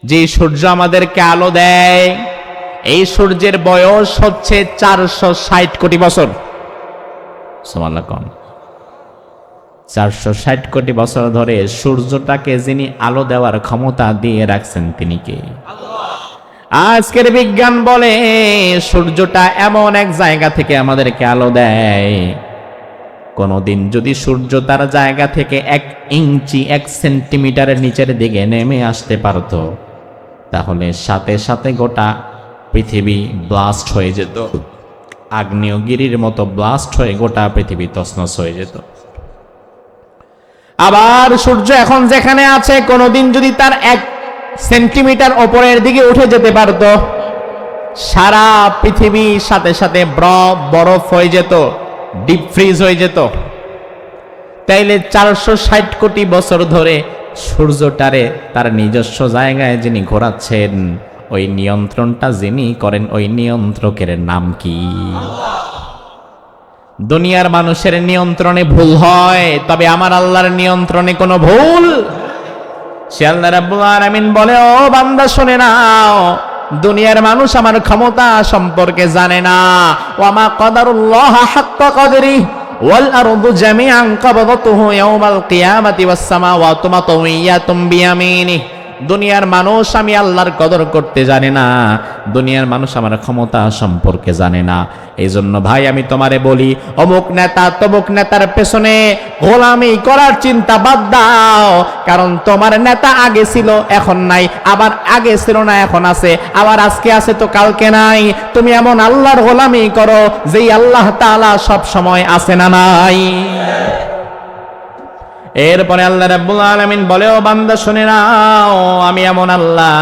যে সূর্য আমাদেরকে আলো দেয়, এই সূর্যের বয়স হচ্ছে 460 কোটি বছর। সুবহানাল্লাহ। 460 কোটি বছর ধরে সূর্যটাকে যিনি আলো দেওয়ার ক্ষমতা দিয়ে রাখছেন তিনি কে? আজকের বিজ্ঞান বলে সূর্যটা এমন এক জায়গা থেকে আমাদেরকে আলো দেয়, কোনদিন যদি সূর্য তার জায়গা থেকে 1 ইঞ্চি 1 সেন্টিমিটারের নিচের দিকে নেমে আসতে পারত, তাহলে সাথে সাথে গোটা পৃথিবী ব্লাস্ট হয়ে যেত, আগ্নেয়গিরির মতো ব্লাস্ট হয়ে গোটা পৃথিবী তছনছ হয়ে যেত। আবার সূর্য এখন যেখানে আছে, কোনদিন যদি তার 1 সেন্টিমিটার উপরের দিকে উঠে যেতে পারত, সারা পৃথিবী সাথে সাথে বরফ হয়ে যেত, ডিপ ফ্রিজ হয়ে যেত। তাইলে 460 কোটি বছর ধরে সূর্যটারে তার নিজস্ব জায়গায় যিনি ঘোরাচ্ছেন, ওই নিয়ন্ত্রণটা যিনি করেন, ওই নিয়ন্ত্রকের নাম কি? দুনিয়ার মানুষের নিয়ন্ত্রণে ভুল হয়, তবে আমার আল্লাহর নিয়ন্ত্রণে কোনো ভুল। সে আল্লাহ রাব্বুল আলামিন বলে, ও বান্দা শুনে নাও, দুনিয়ার মানুষ আমার ক্ষমতা সম্পর্কে জানে না। ওয়ামা কদারুল্লাহ হাক্কা কদরি ওয়াল আরদু জামিআন কবদাতুহু ইয়াওমাল কিয়ামাতি ওয়াস সামাওয়াতু মাতউইয়াতুম বিয়ামিনি। দুনিয়ার মানুষ আমি আল্লাহর কদর করতে জানে না, দুনিয়ার মানুষ আমার ক্ষমতা সম্পর্কে জানে না। এই জন্য ভাই আমি তোমারে বলি, অমুক নেতা তমুক নেতার পেছনে গোলামি করার চিন্তা বাদ দাও, কারণ তোমার নেতা আগে ছিল এখন নাই, আবার আগে ছিল না এখন আছে, আবার আজকে আছে তো কালকে নাই। তুমি এমন আল্লাহর গোলামি করো যেই আল্লাহ তাআলা সব সময় আছে না নাই। এরপরে আল্লাহ রাব্বুল আলামিন বলে, ও বান্দা শুনে নাও, আমি এমন আল্লাহ,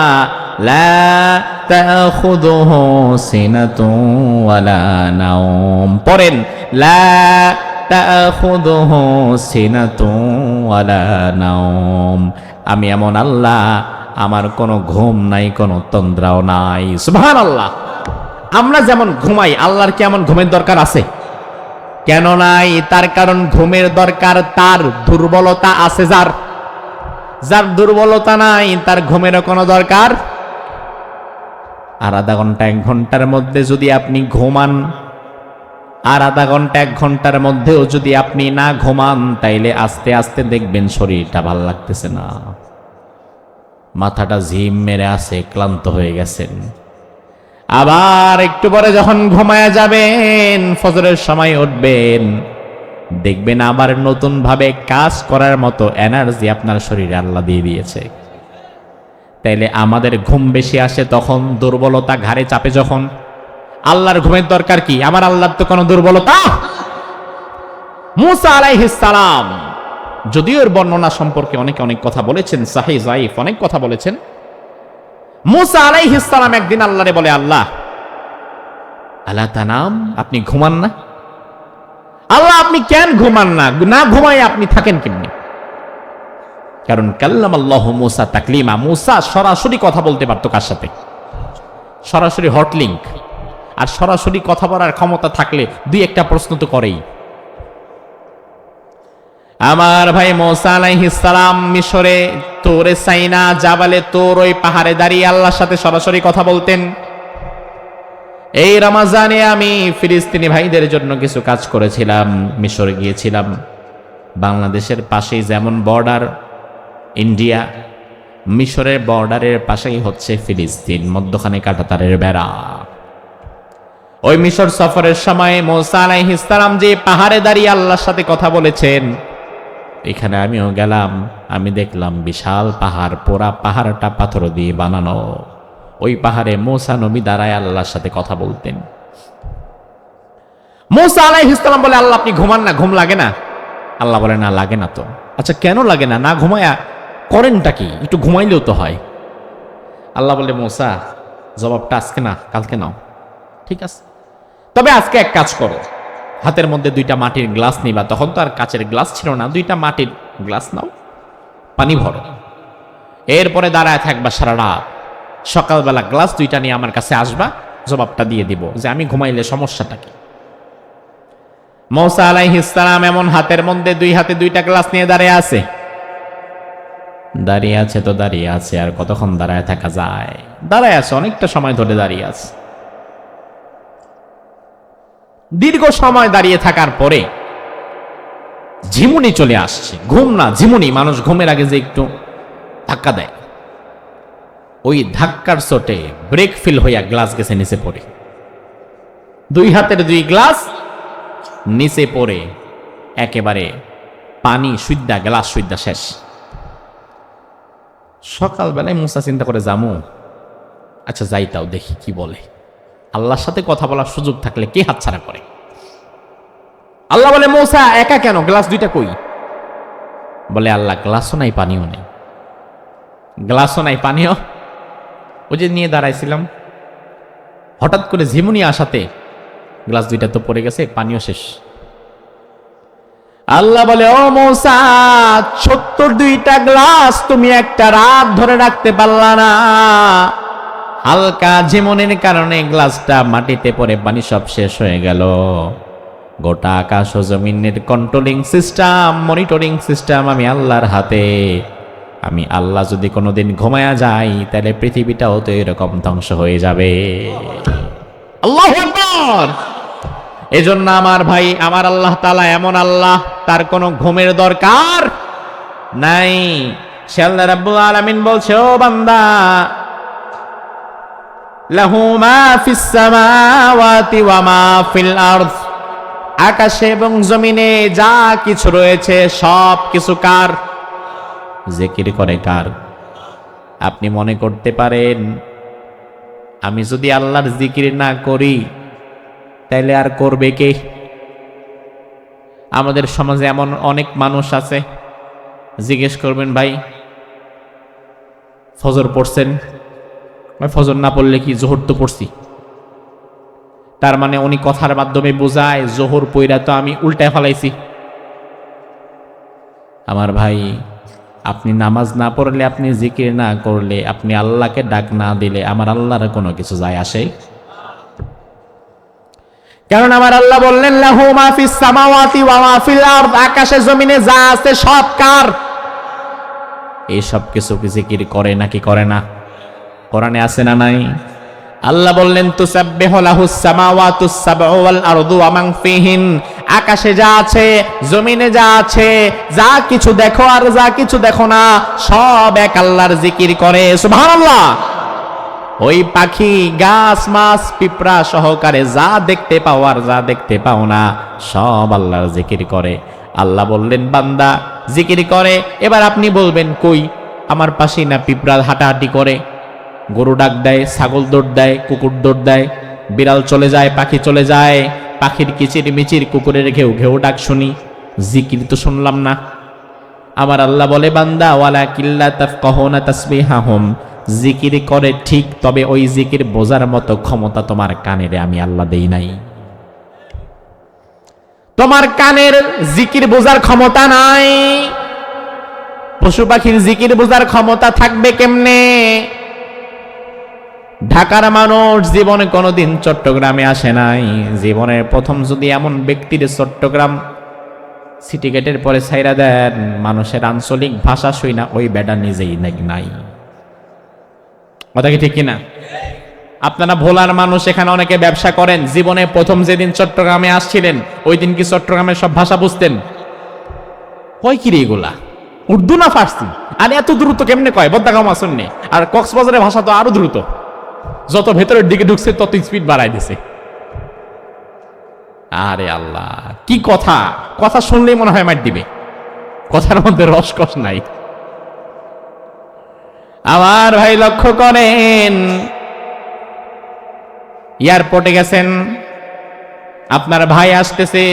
লা তাখুযুহু সিনাতুন ওয়ালা নাওম। পড়েন, লা তাখুযুহু সিনাতুন ওয়ালা নাওম। আমি এমন আল্লাহ, আমার কোনো ঘুম নাই, কোনো তন্দ্রাও নাই। সুবহানাল্লাহ। আমরা যেমন ঘুমাই, আল্লাহর কি এমন ঘুমের দরকার আছে? কেন নাই? তার কারণ ঘুমের দরকার তার দুর্বলতা আছে যার, যার দুর্বলতা নাই তার ঘুমেরও কোনো দরকার। আর আধা ঘন্টা 1 ঘন্টার মধ্যে যদি আপনি ঘুমান, আর আধা ঘন্টা 1 ঘন্টার মধ্যেও যদি আপনি না ঘুমান, তাইলে আস্তে আস্তে দেখবেন শরীরটা ভাল লাগতেছে না, মাথাটা ঝিম মেরে আছে, ক্লান্ত হয়ে গেছেন। আবার একটু পরে যখন ঘুমায়া যাবেন, ফজরের সময় উঠবেন, দেখবেন আবার নতুন ভাবে কাজ করার মতো এনার্জি আপনার শরীরে আল্লাহ দিয়ে দিয়েছে। তাইলে আমাদের ঘুম বেশি আসে তখন, দুর্বলতা ঘাড়ে চাপে যখন। আল্লাহর ঘুমের দরকার কি? আমার আল্লাহর তো কোনো দুর্বলতা। মুসা আলাইহিস সালাম, যদিও এর বর্ণনা সম্পর্কে অনেকে অনেক কথা বলেছেন, সহিহ যায়িফ অনেক কথা বলেছেন। মুসা আলাইহিস সালাম একদিন আল্লাহরে বলে, আল্লাহ, আলা তানাম, আপনি ঘুমান না? আল্লাহ আপনি কেন ঘুমান না? না ঘুমাই আপনি থাকেন কেমনি? কারণ কাল্লামাল্লাহু মুসা তাকলিমা, মুসা সরাসরি কথা বলতে পারতো কার সাথে? সরাসরি হট লিংক। আর সরাসরি কথা বলার ক্ষমতা থাকলে 2-1টা প্রশ্ন তো করেই। আমার ভাই মুসা আলাইহিস সালাম মিশরে তোরে সাইনা জাবালে তোর ওই পাহাড়ে দাঁড়িয়ে আল্লাহর সাথে সরাসরি কথা বলতেন। এই রমজানে আমি ফিলিস্তিনি ভাইদের জন্য কিছু কাজ করেছিলাম, মিশরে গিয়েছিলাম। বাংলাদেশের পাশেই যেমন বর্ডার ইন্ডিয়া, মিশরের বর্ডারের পাশেই হচ্ছে ফিলিস্তিন, মধ্যখানে কাঁটাতারের বেড়া। ওই মিশর সফরের সময় মুসা আলাইহিস সালাম যে পাহাড়ে দাঁড়িয়ে আল্লাহর সাথে কথা বলেছেন, এখানে আমিও গেলাম। আমি দেখলাম বিশাল পাহাড়, পুরা পাহাড়টা পাথর দিয়ে বানানো। ওই পাহাড়ে মুসা নবী দাঁড়ায় আল্লাহর সাথে কথা বলতেন। মুসা আলাইহিস সালাম বলে, আল্লাহ আপনি ঘুমান না? ঘুম লাগে না? আল্লাহ বলে, না লাগে না তো। আচ্ছা কেন লাগে না? না ঘুমায়া করেনটা কি? একটু ঘুমাইলেও তো হয়। আল্লাহ বলে, মুসা জবাবটা আজকে না কালকে নাও। ঠিক আছে, তবে আজকে এক কাজ করো, হাতের মধ্যে 2টা মাটির গ্লাস নিবা। তখন তো আর কাচের গ্লাস ছিল না, 2টা মাটির গ্লাস নাও, পানি ভরো, এরপরে দাঁড়ায় থাকবা সারা রাত। সকালবেলা গ্লাস 2টা নিয়ে আমার কাছে আসবা, জবাবটা দিয়ে দিব যে আমি ঘুমাইলে সমস্যাটা কি। মুসা আলাইহিস সালাম এমন হাতের মধ্যে 2 হাতে 2টা গ্লাস নিয়ে দাঁড়িয়ে আছে। দাঁড়িয়ে আছে তো দাঁড়িয়ে আছে, আর কতক্ষণ দাঁড়ায় থাকা যায়? দাঁড়ায় আছে, অনেকটা সময় ধরে দাঁড়িয়ে আছে। দীর্ঘ সময় দাঁড়িয়ে থাকার পরে ঝিমুনি চলে আসছে। ঘুম না, ঝিমুনি। মানুষ ঘুমের আগে যে একটু ধাক্কা দেয়, ওই ধাক্কার চোটে ব্রেক ফিল হইয়া গ্লাস গেছে নিচে পড়ে। দুই হাতের দুই গ্লাস নিচে পড়ে একেবারে পানি সুদ্দা, গ্লাস সুদ্দা শেষ। সকালবেলায় মুসা চিন্তা করে যামু, আচ্ছা যাইতাও দেখি কি বলে। আল্লাহর সাথে কথা বলার সুযোগ থাকলে কে হাতছাড়া করে? আল্লাহ বলে, মূসা একা কেন, গ্লাস দুইটা কই? বলে, আল্লাহ গ্লাসও নাই পানিও নেই। গ্লাসও নাই পানিও, ওই যে নিয়ে দাঁড়াইছিলাম, হঠাৎ করে ঝিমুনি আসাতে গ্লাস দুইটা তো পড়ে গেছে, পানিও শেষ। আল্লাহ বলে, ও মূসা, 72টা গ্লাস তুমি একটা রাত ধরে রাখতে পারলা না। হালকা ঝিমুনির কারণে গ্লাসটা মাটিতে পড়ে পানি সব শেষ হয়ে গেল। গোটা আকাশ ও জমিনের কন্ট্রোলিং সিস্টেম, মনিটরিং সিস্টেম আমি আল্লাহর হাতে। আমি আল্লাহ যদি কোনোদিন ঘুমায়া যাই, তাহলে পৃথিবীটাও তো এরকম ধ্বংস হয়ে যাবে। আল্লাহু আকবার। এজন্য আমার ভাই, আমার আল্লাহ তাআলা এমন আল্লাহ, তার কোনো ঘুমের দরকার নাই। সে আল্লাহ রাব্বুল আলামিন বলছে, ও বান্দা, লাহু মা ফিস সামাওয়াতি ওয়া মা ফিল আরদ, আকাশে এবং জমিনে যা কিছু রয়েছে সব কিছু কার? জিকির করে কার? আপনি মনে করতে পারেন আমি যদি আল্লাহর জিকির না করি তাইলে আর করবে কে? আমাদের সমাজে এমন অনেক মানুষ আছে, জিজ্ঞেস করবেন, ভাই ফজর পড়ছেন? ফজর না পড়লে কি, জোহর তো পড়ছি। তার মানে উনি কথার মাধ্যমে বোঝায় জোহর পইরা তো আমি উল্টায় ফেলাইছি। আমার ভাই, আপনি নামাজ না পড়লে, আপনি জিকির না করলে, আপনি আল্লাহকে ডাক না দিলে আমার আল্লাহর কোনো কিছু যায় আসে? কারণ আমার আল্লাহ বললেন, লাহু মা ফিস সামাওয়াতি ওয়া মা ফিল আরদ, আকাশে জমিনে যা আছে সব কার? এই সব কিছু কি জিকির করে নাকি করে না? কোরআনে আছে না নাই? আল্লাহ বললেন, তুসাব্বিহু লাহুস সামাওয়াতুস সাবউ ওয়াল আরদু ওয়া মান ফিহিন, আকাশে যা আছে, জমিনে যা আছে, যা কিছু দেখো আর যা কিছু দেখো না, সব এক আল্লাহর জিকির করে। সুবহানাল্লাহ। ওই পাখি, গাছ, মাছ, পিঁপড়া সহকারে যা দেখতে পাও আর যা দেখতে পাও না, সব আল্লাহর জিকির করে। আল্লাহ বললেন, বান্দা জিকির করে। এবার আপনি বলবেন, কই, আমার পাশেই না পিঁপড়া হাঁটাহাঁটি করে, গরু ডাক দেয়, ছাগল দৌড় দেয়, কুকুর দৌড় দেয়, বিড়াল চলে যায়, পাখি চলে যায়, পাখির কিচির মিচির, কুকুরের ঘেউ ঘেউ ডাক শুনি, জিকির তো শুনলাম না। আমার আল্লাহ বলে, বান্দা ওয়ালাকিল্লা তাফকাহুনা তাসবিহাহুম, জিকির করে ঠিক, তবে ওই জিকির বোঝার মতো ক্ষমতা তোমার কানের আমি আল্লাহ দেই নাই। তোমার কানের জিকির বোঝার ক্ষমতা নাই। পশু পাখির জিকির বোঝার ক্ষমতা থাকবে কেমনে? ঢাকার মানুষ জীবনে কোনোদিন চট্টগ্রামে আসে নাই। জীবনের প্রথম যদি এমন ব্যক্তির চট্টগ্রাম সিটি গেটের পরে ছাইরা দেন, মানুষের আঞ্চলিক ভাষা শুই না, ওই বেডা নিজেই নাই। কথা কি ঠিক কিনা? আপনারা ভোলার মানুষ, এখানে অনেকে ব্যবসা করেন। জীবনে প্রথম যেদিন চট্টগ্রামে আসছিলেন, ওই দিন কি চট্টগ্রামের সব ভাষা বুঝতেন? কয় কি রে এগুলা, উর্দু না ফার্সি? আর এত দ্রুত কেমনে কয়? বদ্দাগাম আসেননি। আর কক্সবাজারের ভাষা তো আরো দ্রুত, যত ভেতরের দিকে ঢুকছে তত স্পিড বাড়াই দিছে। আরে আল্লাহ, কি কথা! কথা শুনলেই মনে হয় মার দিবে, কথার মধ্যে রসকস নাই। আমার ভাই লক্ষ্য করেন, এয়ারপোর্টে গেছেন, আপনার ভাই আসতেছে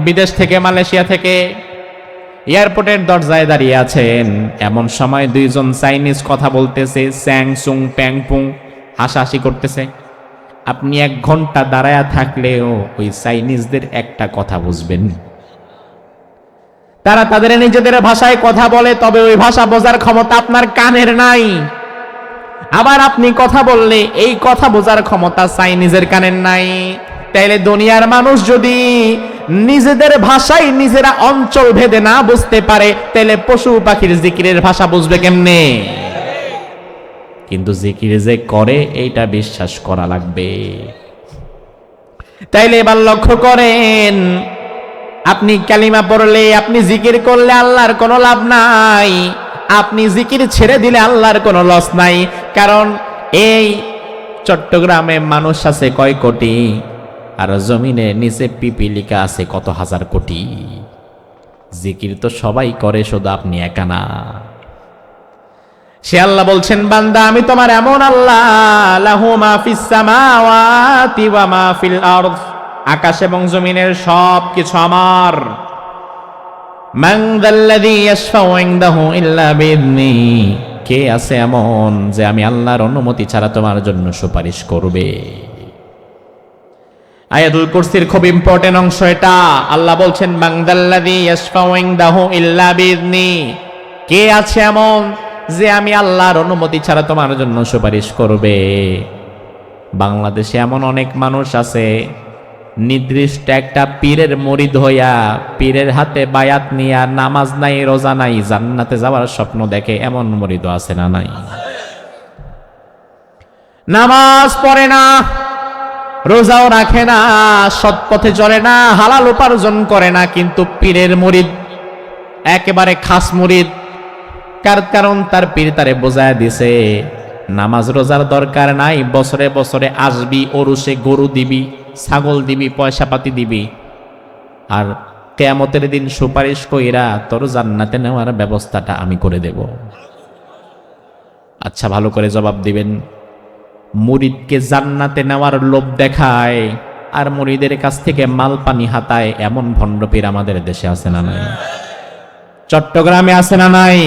বিদেশ থেকে, মালয়েশিয়া থেকে, এয়ারপোর্টের দরজায় দাঁড়িয়ে আছেন। এমন সময় দুইজন চাইনিজ কথা বলতেছে, স্যাং সুং প্যাং পুং, হাসাহাসি করতেছে। আপনি 1 ঘন্টা দাঁড়ায়া থাকলেও ওই চাইনিজদের একটা কথা বুঝবেন। তারা তাদের নিজেদের ভাষায় কথা বলে, তবে ওই ভাষা বোঝার ক্ষমতা আপনার কানের নাই। আবার আপনি কথা বললে এই কথা বোঝার ক্ষমতা চাইনিজের কানের নাই। তাইলে দুনিয়ার মানুষ যদি নিজেদের ভাষায় নিজেরা অঞ্চল ভেদে না বুঝতে পারে, তাহলে পশু পাখির জিকিরের ভাষা বুঝবে কেমনে? কিন্তু জিকির যে করে এইটা বিশ্বাস করা লাগবে। তাইলে এবার লক্ষ্য করেন, আপনি কালিমা পড়লে, আপনি জিকির করলে আল্লাহর কোনো লাভ নাই, আপনি জিকির ছেড়ে দিলে আল্লাহর কোনো লস নাই। কারণ এই চট্টগ্রামে মানুষ আছে কয় কোটি, আর জমিনের নিচে পিপিলিকা আছে কত হাজার কোটি। জিকির তো সবাই করে, শুধু আপনি একা না। সে আল্লাহ বলছেন, বান্দা আমি তোমার এমন আল্লাহ, লাহু মা ফিস সামাওয়াতি ওয়া মা ফিল আরদ, আকাশ এবং জমিনের সব কিছু আমার। মান যাল্লাযী ইয়াশফাউ ইনদাহু ইল্লা বিইذনি, কে আছে এমন যে আমি আল্লাহর অনুমতি ছাড়া তোমার জন্য সুপারিশ করবে? আয়াতুল কুরসির খুব ইম্পর্টেন্ট অংশ এটা। আল্লাহ বলছেন, মান যাল্লাযী ইয়াশফাউ ইনদাহু ইল্লা বিইذনি, কে আছে এমন যে আমি আল্লাহর অনুমতি ছাড়া তোমার জন্য সুপারিশ করবে? বাংলাদেশে এমন অনেক মানুষ আছে, নির্দিষ্ট একটা পীরের মুরিদ হইয়া পীরের হাতে বায়াত নিয়া নামাজ নাই, রোজা নাই, জান্নাতে যাওয়ার স্বপ্ন দেখে। এমন মুরিদ আছে না নাই? নামাজ পড়ে না, রোজাও রাখে না, সৎ পথে চলে না, হালাল উপার্জন করে না, কিন্তু পীরের মুরিদ, একেবারে খাস মুরিদ। কারণ তার পীর তারে বোঝায় দিছে, নামাজ রোজার দরকার নাই, বছরে বছরে আসবি, ওরুসে গরু দিবি, ছাগল দিবি, পয়সা পাতি দিবি, আর কিয়ামতের দিন সুপারিশ কইরা তোর জান্নাতে নেওয়ার ব্যবস্থাটা আমি করে দেব। আচ্ছা, ভালো করে জবাব দিবেন। মুরিদকে জান্নাতে নেওয়ার লোভ দেখায় আর মুরিদের কাছ থেকে মাল পানি হাতায়, এমন ভণ্ড পীর আমাদের দেশে আছে না নাই? চট্টগ্রামে আছে না নাই?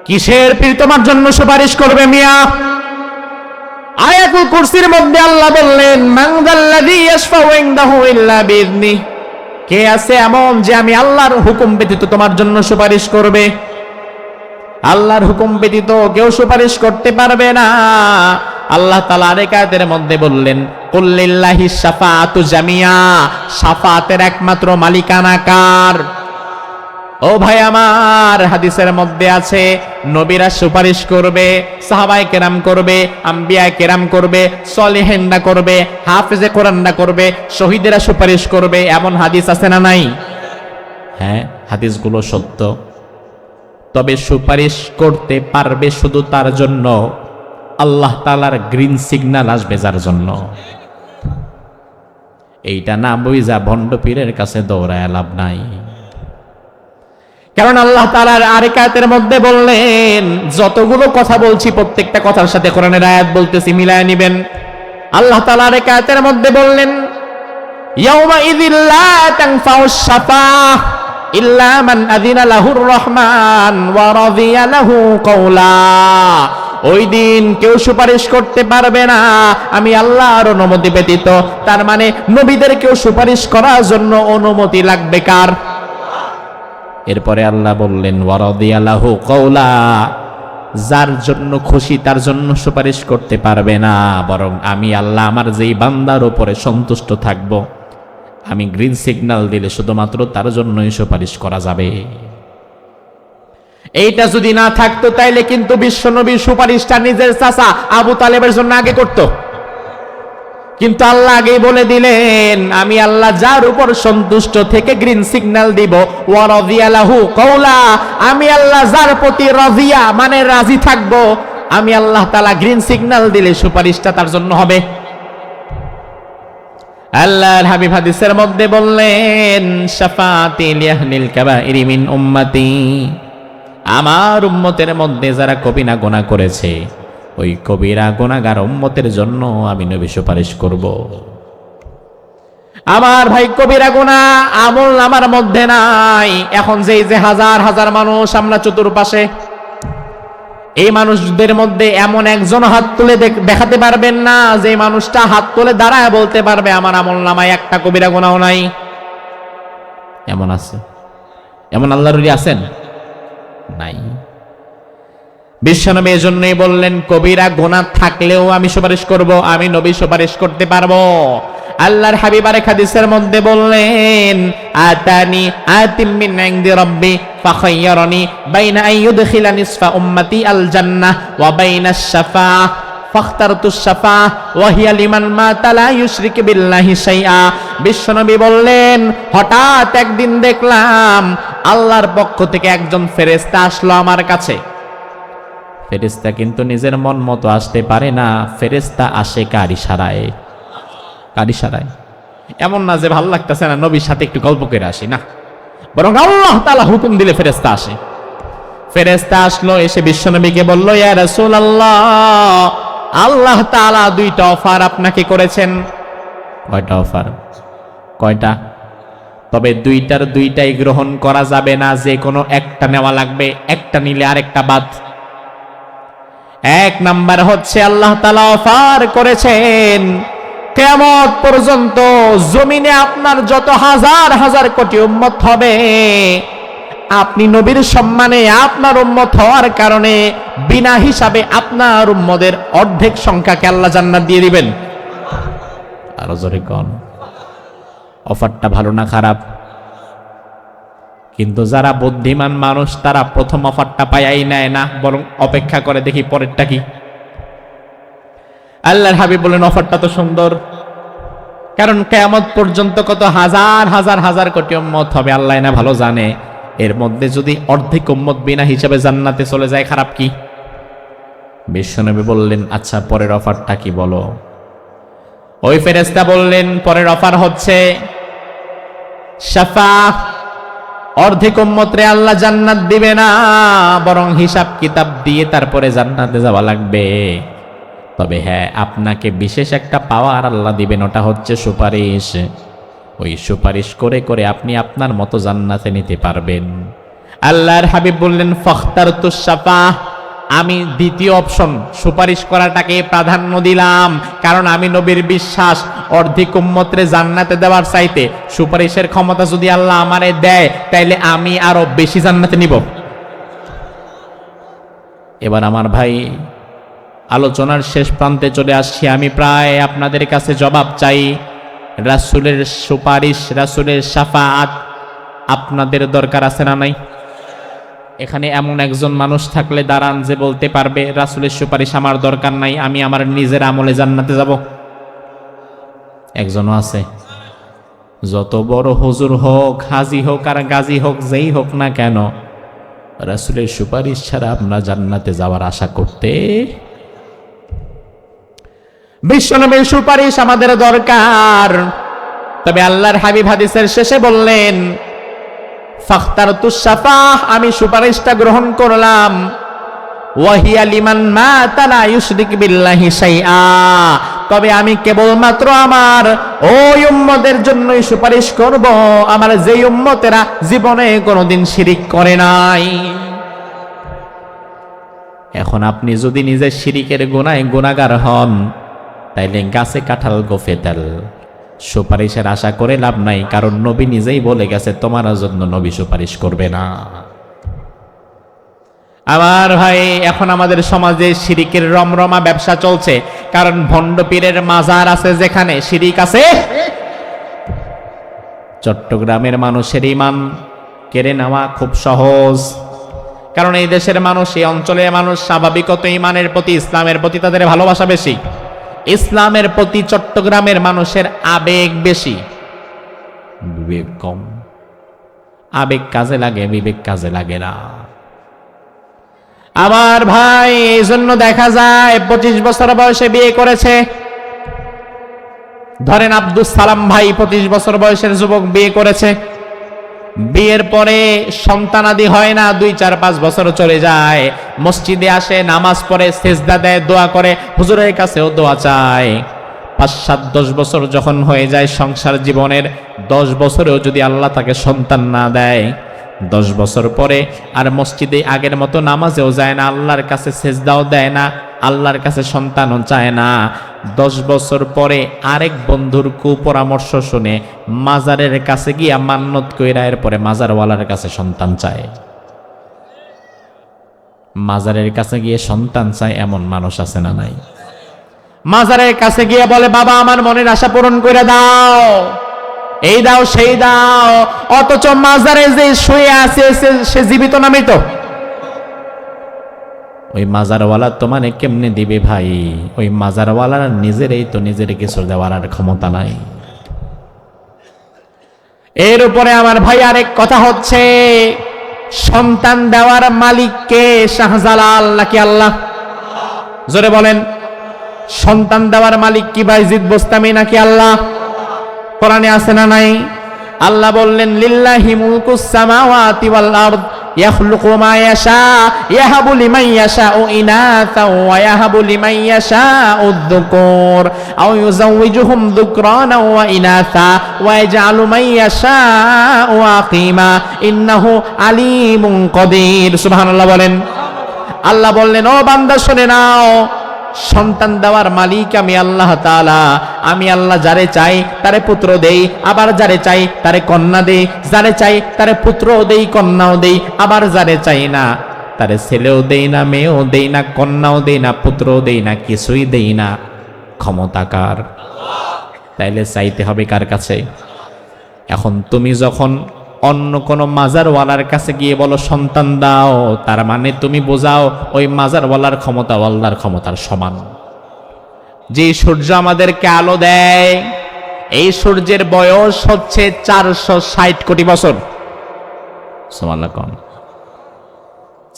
কিসের পীর তোমার জন্য সুপারিশ করবে মিয়া? আয়াতুল কুরসির মধ্যে আল্লাহ বললেন, মান যাল্লাযী ইয়াশফাউ ইনদাহু ইল্লা বিইذনি, কে আছে এমন যে আমি আল্লাহর হুকুম ব্যতীত তোমার জন্য সুপারিশ করবে? আল্লাহর হুকুম ব্যতীত কেউ সুপারিশ করতে পারবে না। আল্লাহ তাআলা আরেক আয়াতের মধ্যে বললেন, কুল লিল্লাহিশ শাফাআতু জামিয়া, শাফাতের একমাত্র মালিকানা কার? ও ভাই আমার, হাদিসের মধ্যে আছে নবীরা সুপারিশ করবে, সাহাবায়ে কেরাম করবে, আম্বিয়া কেরাম করবে, সলিহিনরা করবে, হাফেজে কোরআনরা করবে, শহীদেরা সুপারিশ করবে। এমন হাদিস আছে না নাই? হ্যাঁ, হাদিসগুলো সত্য। তবে সুপারিশ করতে পারবে শুধু তার জন্য আল্লাহ তাআলার গ্রিন সিগন্যাল আসবে যার জন্য। এইটা না বুঝা ভণ্ড পীরের কাছে দৌড়ায় লাভ নাই। কারণ আল্লাহ তাআলার আরেক আয়াতের মধ্যে বললেন, যতগুলো কথা বলছি প্রত্যেকটা কথার সাথে কোরআনের আয়াত বলতেছি, মিলায় নিবেন। আল্লাহ তাআলা আরেক আয়াতের মধ্যে বললেন, ইয়াউমা ইযিল লা তানফাউশ শাফাআহ ইল্লা মান আযিনা লাহুর রহমান ওয়া রাদিয়া লাহু কওলা, ওই দিন কেউ সুপারিশ করতে পারবে না আমি আল্লাহর অনুমতি ব্যতীত। তার মানে নবীদের কেউ সুপারিশ করার জন্য অনুমতি লাগবে কার? এরপরে আল্লাহ বললেন, ওয়া রাদিয়া লাহু কওলা, যার জন্য খুশি তার জন্য সুপারিশ করতে পারবে না, বরং আমি আল্লাহ আমার যেই বান্দার উপরে সন্তুষ্ট থাকব, আমি গ্রিন সিগন্যাল দিলে শুধুমাত্র তার জন্যই সুপারিশ করা যাবে। এইটা যদি না থাকতো তাইলে কিন্তু বিশ্বনবীর সুপারিশটা নিজের চাচা আবু তালেবের জন্য আগে করত। কিন্তু আল্লাহ আগেই বলে দিলেন, আমি আল্লাহ যার উপর সন্তুষ্ট থেকে গ্রিন সিগন্যাল দিব, ওয়া রাদিয়া লাহু কওলা, আমি আল্লাহ যার প্রতি রাজিয়া মানে রাজি থাকবো, আমি আল্লাহ তাআলা গ্রিন সিগন্যাল দিলে সুপারিশটা তার জন্য হবে। আল্লাহর হাবিব হাদিসের মধ্যে বললেন, শাফাআতি লিআহলিল কাবাইরি মিন উম্মতি, আমার উম্মতের মধ্যে যারা কবিরা গুনাহ করেছে, ওই কবিরা গুনাহগার উম্মতের জন্য আমি নবী সুপারিশ করব। আমার ভাই, কবিরা গুনাহ আমল আমার মধ্যে নাই। এখন যে হাজার হাজার মানুষ আমরা চতুর্পাশে, এই মানুষদের মধ্যে এমন একজন হাত তুলে দেখাতে পারবেন না যে মানুষটা হাত তুলে দাঁড়ায় বলতে পারবে আমার আমল নামায় একটা কবিরা গুনাহ নাই? এমন আছে? এমন আল্লাহর ওলি আছেন? নাই। বিশ্বনবী এজন্যই বললেন, কবিরা গুনাহ থাকলেও আমি সুপারিশ করব, আমি নবী সুপারিশ করতে পারবো। আল্লাহর হাবিব আরেক হাদিসের মধ্যে বললেন, আতানি আতিম মিন ইনদি রাব্বি ফাখায়্যারানি বাইনা আন ইউদখিলা নিসফা উম্মতি আল জান্নাহ ওয়া বাইনাশ শাফাআহ ফাখতারতুশ শাফাআহ ওয়া হিয়া লিমান মাতা লা ইউশরিকু বিল্লাহি শাইআ। বিশ্বনবী বললেন, হঠাৎ একদিন দেখলাম আল্লাহর পক্ষ থেকে একজন ফেরেশতা আসলো আমার কাছে। ফেরেশতা কিন্তু নিজের মন মতো আসতে পারে না, ফেরেশতা আসে কার ইশারায়? কার ইশারায়? এমন না যে ভালো লাগতেছে না নবীর সাথে একটু গল্প করে আসি, না, বরং আল্লাহ তাআলা হুকুম দিলে ফেরেশতা আসে। ফেরেশতা আসলো, এসে বিশ্বনবীকে বলল, ইয়া রাসূলুল্লাহ, আল্লাহ তাআলা দুইটা অফার আপনাকে করেছেন। কয়টা অফার? কয়টা? তবে দুইটার দুইটাই গ্রহণ করা যাবে না, যে কোনো একটা নেওয়া লাগবে, একটা নিলে আরেকটা বাদ। এক নাম্বার হচ্ছে আল্লাহ তাআলা অফার করেছেন, কিয়ামত পর্যন্ত জমিনে আপনার যত হাজার হাজার কোটি উম্মত হবে, আপনি নবীর সম্মানে আপনার উম্মত হওয়ার কারণে বিনা হিসাবে আপনার উম্মতের অর্ধেক সংখ্যাকে আল্লাহ জান্নাত দিয়ে দিবেন। আরো জোরে কোন। অফারটা ভালো না খারাপ? কিন্তু যারা বুদ্ধিমান মানুষ তারা প্রথম অফারটা পায়াই নেয় না, বরং অপেক্ষা করে দেখি পরেরটা কি। আল্লাহর হাবিব বলেন, অফারটা তো সুন্দর, কারণ কিয়ামত পর্যন্ত কত হাজার হাজার হাজার কোটি উম্মত হবে আল্লাহ না ভালো জানে। এর মধ্যে যদি অর্ধেক উম্মত বিনা হিসাবে জান্নাতে চলে যায়, খারাপ কি? বিশ্বনবী বললেন, আচ্ছা পরের অফারটা কি বলো? ওই ফেরেশতা বললেন, পরের অফার হচ্ছে শাফাআহ। অর্ধেক উম্মতরে আল্লাহ জান্নাত দিবে না, বরং হিসাব কিতাব দিয়ে তারপরে জান্নাতে যাওয়া লাগবে। তবে হ্যাঁ, আপনাকে বিশেষ একটা পাওয়ার আল্লাহ দিবেন, ওটা হচ্ছে সুপারিশ। ওই সুপারিশ করে করে আপনি আপনার মতো জান্নাতে নিতে পারবেন। আল্লাহর হাবিব বললেন, ফাখতারতুশ শাফাআহ, আমি দ্বিতীয় অপশন সুপারিশ করাটাকে প্রাধান্য দিলাম, কারণ আমি নবীর বিশ্বাস অর্ধেক উম্মতরে জান্নাতে দেওয়ার চাইতে সুপারিশের ক্ষমতা যদি আল্লাহ আমারে দেয়, তাইলে আমি আরো বেশি জান্নাতে নিব। এবার আমার ভাই, আলোচনার শেষ প্রান্তে চলে আসছি। আমি প্রায় আপনাদের কাছে জবাব চাই, রাসূলের সুপারিশ, রাসূলের শাফাআত আপনাদের দরকার আছে না নাই? এখানে এমন একজন মানুষ থাকলে দাঁড়ান যে বলতে পারবে রাসূলের সুপারিশ আমার দরকার নাই, আমি আমার নিজের আমলে জান্নাতে যাব? একজনও আছে? যত বড় হুজুর হোক, হাজি হোক আর গাজী হোক, যেই হোক না কেন, রাসূলের সুপারিশ ছাড়া আমরা জান্নাতে যাওয়ার আশা করতে, বিশ্বনবীর সুপারিশ আমাদের দরকার। তবে আল্লাহর হাবিব হাদিসের শেষে বললেন, ফাখতারতুশ শাফাআহ, আমি সুপারিশটা গ্রহণ করলাম, ওয়া হিয়া লিমান মাতা লা ইউশরিক বিল্লাহি শাইআ, তবে আমি কেবলমাত্র আমার ওই উম্মতের জন্যই সুপারিশ করব, আমার যেই উম্মতেরা জীবনে কোনোদিন শিরিক করে নাই। এখন আপনি যদি নিজে শিরিকের গুনায় গুনাহগার হন, তাইলে গাছে কাঁঠাল গোফে তেল, সুপারিশের আশা করে লাভ নাই, কারণ নবী নিজেই বলে গেছে তোমার জন্য নবী সুপারিশ করবে না। আমার ভাই, এখন আমাদের সমাজে শিরিকের রমরমা ব্যবসা চলছে, কারণ ভণ্ড পীরের মাজার আছে, যেখানে শিরিক আছে। চট্টগ্রামের মানুষের ঈমান কেড়ে নেওয়া খুব সহজ, কারণ এই দেশের মানুষ, এই অঞ্চলের মানুষ স্বাভাবিকত ঈমানের প্রতি, ইসলামের প্রতি তাদের ভালোবাসা বেশি। ইসলামের প্রতি চট্টগ্রামের মানুষের আবেগ বেশি, বিবেক কম। আবেগ কাজে লাগে, বিবেক কাজে লাগে না। আমার ভাই, এই জন্য দেখা যায় 25 বছর বয়সে বিয়ে করেছে। ধরেন আব্দুল সালাম ভাই 25 বছর বয়সের যুবক বিয়ে করেছে, বিয়ের পরে সন্তানাদি হয় না, 2, 4, 5 বছর চলে যায়। মসজিদে আসে, নামাজ পড়ে, সেজদা দেয়, দোয়া করে, হুজুরের কাছেও দোয়া চায়। 5, 7, 10 বছর যখন হয়ে যায় সংসার জীবনের, 10 বছরেও যদি আল্লাহ তাকে সন্তান না দেয়, 10 বছর পরে আর মসজিদে আগের মতো নামাজেও যায় না, আল্লাহর কাছে সেজদাও দেয় না, আল্লাহর কাছে সন্তানও চায় না। 10 বছর পরে আরেক বন্ধুর কুপরামর্শ শুনে মাজারের কাছে গিয়া মান্নত কইরা এরপরে মাজারওয়ালার কাছে সন্তান চায়। মাজারের কাছে গিয়ে সন্তান চায় এমন মানুষ আছে না নাই? মাজারের কাছে গিয়ে বলে, বাবা আমার মনের আশা পূরণ করে দাও, এই দাও সেই দাও। অথচ মাজারে যে শুয়ে আছে সে জীবিত না মৃত? ওই মাজারওয়ালা তোমারে কেমনে দিবে ভাই? ওই মাজারওয়ালার নিজেরই তো নিজের কিছু দেওয়ার আর ক্ষমতা নাই। এর উপরে আমার ভাই আরেক কথা হচ্ছে, সন্তান দেওয়ার মালিক কে? শাহজালাল নাকি আল্লাহ? জোরে বলেন, সন্তান দেওয়ার মালিক কি বাইজিদ বোস্তামি নাকি আল্লাহ? কোরআনে আছে না নাই? আল্লাহ বললেন, লিল্লাহি মুলকুস সামাওয়াতি ওয়াল আরদ ইয়াখলুকু মা ইয়াশা ইয়াহাবু লিমান ইয়াশাউ ইনাসা ওয়া ইয়াহাবু লিমান ইয়াশাউ যুকুর আও ইউযাওয়িজুহুম যুকরানা ওয়া ইনাসা ওয়া ইয়াজআলু মান ইয়াশাউ আকিমা ইন্নাহু আলিমুন কাদির। সুবহানাল্লাহ বলেন। আল্লাহ বললেন, ও বান্দা শুনে নাও, সন্তান দেওয়ার মালিক আমি আল্লাহ তাআলা। আমি আল্লাহ যারে চাই তারে পুত্র দেই, আবার যারে চাই তারে কন্যা দেই, যারে চাই তারে পুত্রও দেই কন্যাও দেই, আবার যারে চাই না তারে ছেলেও দেই না, মেয়েও দেই না, কন্যাও দেই না, পুত্রও দেই না, কিছুই দেই না। ক্ষমতা কার? তাইলে চাইতে হবে কার কাছে? এখন তুমি যখন অন্য কোনো মাজারওয়ালার কাছে গিয়ে বলো সন্তান দাও, তার মানে তুমি বোঝাও ওই মাজারওয়ালার ক্ষমতা আল্লাহর ক্ষমতার সমান। যে সূর্য আমাদেরকে আলো দেয়, এই সূর্যের বয়স হচ্ছে 460 কোটি বছর। সুবহানাল্লাহ।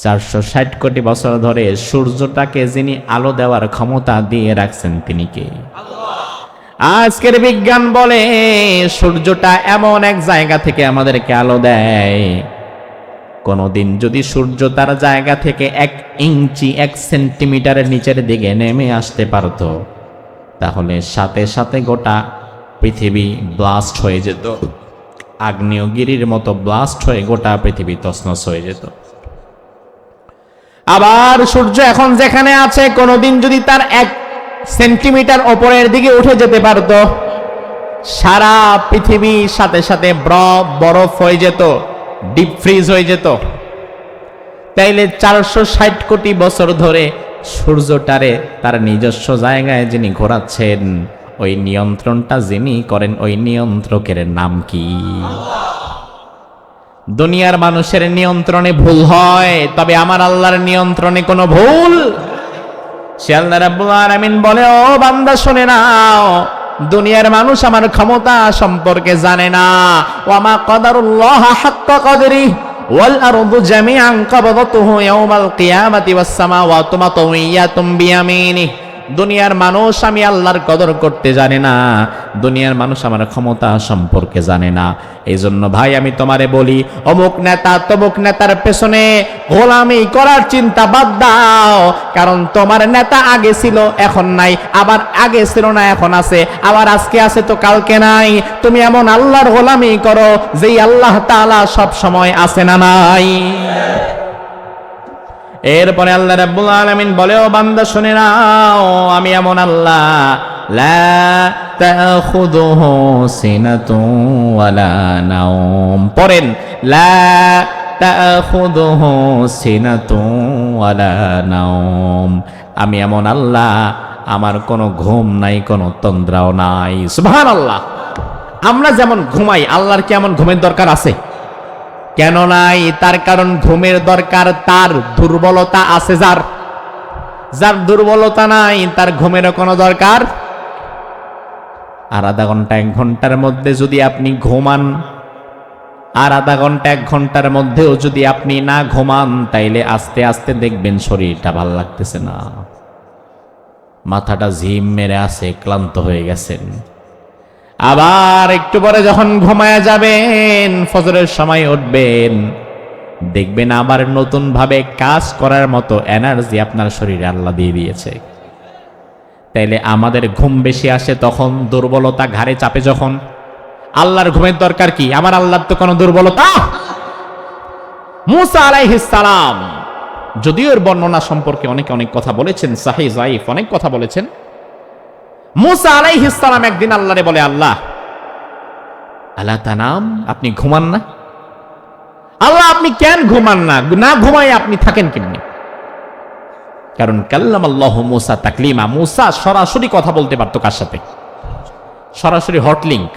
460 কোটি বছর ধরে সূর্যটাকে যিনি আলো দেওয়ার ক্ষমতা দিয়ে রাখছেন তিনি কে? আজকের বিজ্ঞান বলে সূর্যটা এমন এক জায়গা থেকে আমাদেরকে আলো দেয়, কোনদিন যদি সূর্য তার জায়গা থেকে 1 ইঞ্চি 1 সেন্টিমিটারের নিচের দিকে নেমে আসতে পারত, তাহলে সাথে সাথে গোটা পৃথিবী ব্লাস্ট হয়ে যেত। আগ্নেয়গিরির মতো ব্লাস্ট হয়ে গোটা পৃথিবী তছনছ হয়ে যেত। আবার সূর্য এখন যেখানে আছে, কোনদিন যদি তার 1 সেন্টিমিটার ওপরের দিকে উঠে যেতে পারত, সারা পৃথিবী সাথে সাথে বরফ হয়ে যেত, ডিপ ফ্রিজ হয়ে যেত। তাইলে 460 কোটি বছর ধরে সূর্যটারে তার নিজস্ব জায়গায় যিনি ঘোরাচ্ছেন, ওই নিয়ন্ত্রণটা যিনি করেন, ওই নিয়ন্ত্রকের নাম কি? দুনিয়ার মানুষের নিয়ন্ত্রণে ভুল হয়, তবে আমার আল্লাহর নিয়ন্ত্রণে কোনো ভুল। সে আল্লাহ রাব্বুল আলামিন বলে, ও বান্দা শুনে নাও, দুনিয়ার মানুষ আমার ক্ষমতা সম্পর্কে জানে না। ওয়া মা কাদারুল্লাহ হাক্কা কদরি ওয়াল আরদু জামিআন কবদাতুহু ইয়াওমাল কিয়ামাতি ওয়াস সামাওয়াতু মাতউইয়াতুম বিয়ামিনিহি। দুনিয়ার মানুষ আমি আল্লাহর কদর করতে জানে না, দুনিয়ার মানুষ আমার ক্ষমতা সম্পর্কে জানে না। এই জন্য ভাই আমি তোমারে বলি, অমুক নেতা তমুক নেতার পেছনে গোলামি করার চিন্তা বাদ দাও। কারণ তোমার নেতা আগে ছিল এখন নাই, আবার আগে ছিল না এখন আছে, আবার আজকে আছে তো কালকে নাই। তুমি এমন আল্লাহর গোলামি করো যেই আল্লাহ তাআলা সব সময় আছে না নাই। এরপরে আল্লাহ রাব্বুল আলামিন বলে, ও বান্দা শুনে নাও, আমি এমন আল্লাহ, লা তাখুযুহু সিনাতুন ওয়ালা নাওম। পড়েন, লা তাখুযুহু সিনাতুন ওয়ালা নাওম। আমি এমন আল্লাহ, আমার কোনো ঘুম নাই, কোনো তন্দ্রাও নাই। সুবহানাল্লাহ। আমরা যেমন ঘুমাই, আল্লাহর কি এমন ঘুমের দরকার আছে? কেন নাই? তার কারণ ঘুমের দরকার তার দুর্বলতা আছে, যার দুর্বলতা নাই তার ঘুমেরও কোনো দরকার। আর আধা ঘন্টা 1 ঘন্টার মধ্যে যদি আপনি ঘুমান, আর আধা ঘন্টা 1 ঘন্টার মধ্যেও যদি আপনি না ঘুমান, তাইলে আস্তে আস্তে দেখবেন শরীরটা ভাল লাগতেছে না, মাথাটা ঝিম মেরে আছে, ক্লান্ত হয়ে গেছেন। আবার একটু পরে যখন ঘুমায়া যাবেন, ফজরের সময় উঠবেন, দেখবেন আবার নতুন ভাবে কাজ করার মতো এনার্জি আপনার শরীরে আল্লাহ দিয়ে দিয়েছে। তাইলে আমাদের ঘুম বেশি আসে তখন, দুর্বলতা ঘাড়ে চাপে যখন। আল্লাহর ঘুমের দরকার কি? আমার আল্লাহর তো কোনো দুর্বলতা। মুসা আলাইহিস সালাম, যদিও এর বর্ণনা সম্পর্কে অনেকে অনেক কথা বলেছেন, সাহিহ যায়িফ অনেক কথা বলেছেন। মুসা আলাইহিস সালাম একদিন আল্লাহরে বলে, আল্লাহ, আলা তানাম, আপনি ঘুমান না? আল্লাহ, আপনি কেন ঘুমান না? না ঘুমায় আপনি থাকেন কেমনি? কারণ কাল্লামাল্লাহু মুসা তাকলিমা, মুসা সরাসরি কথা বলতে পারতো কার সাথে? সরাসরি হট লিঙ্ক।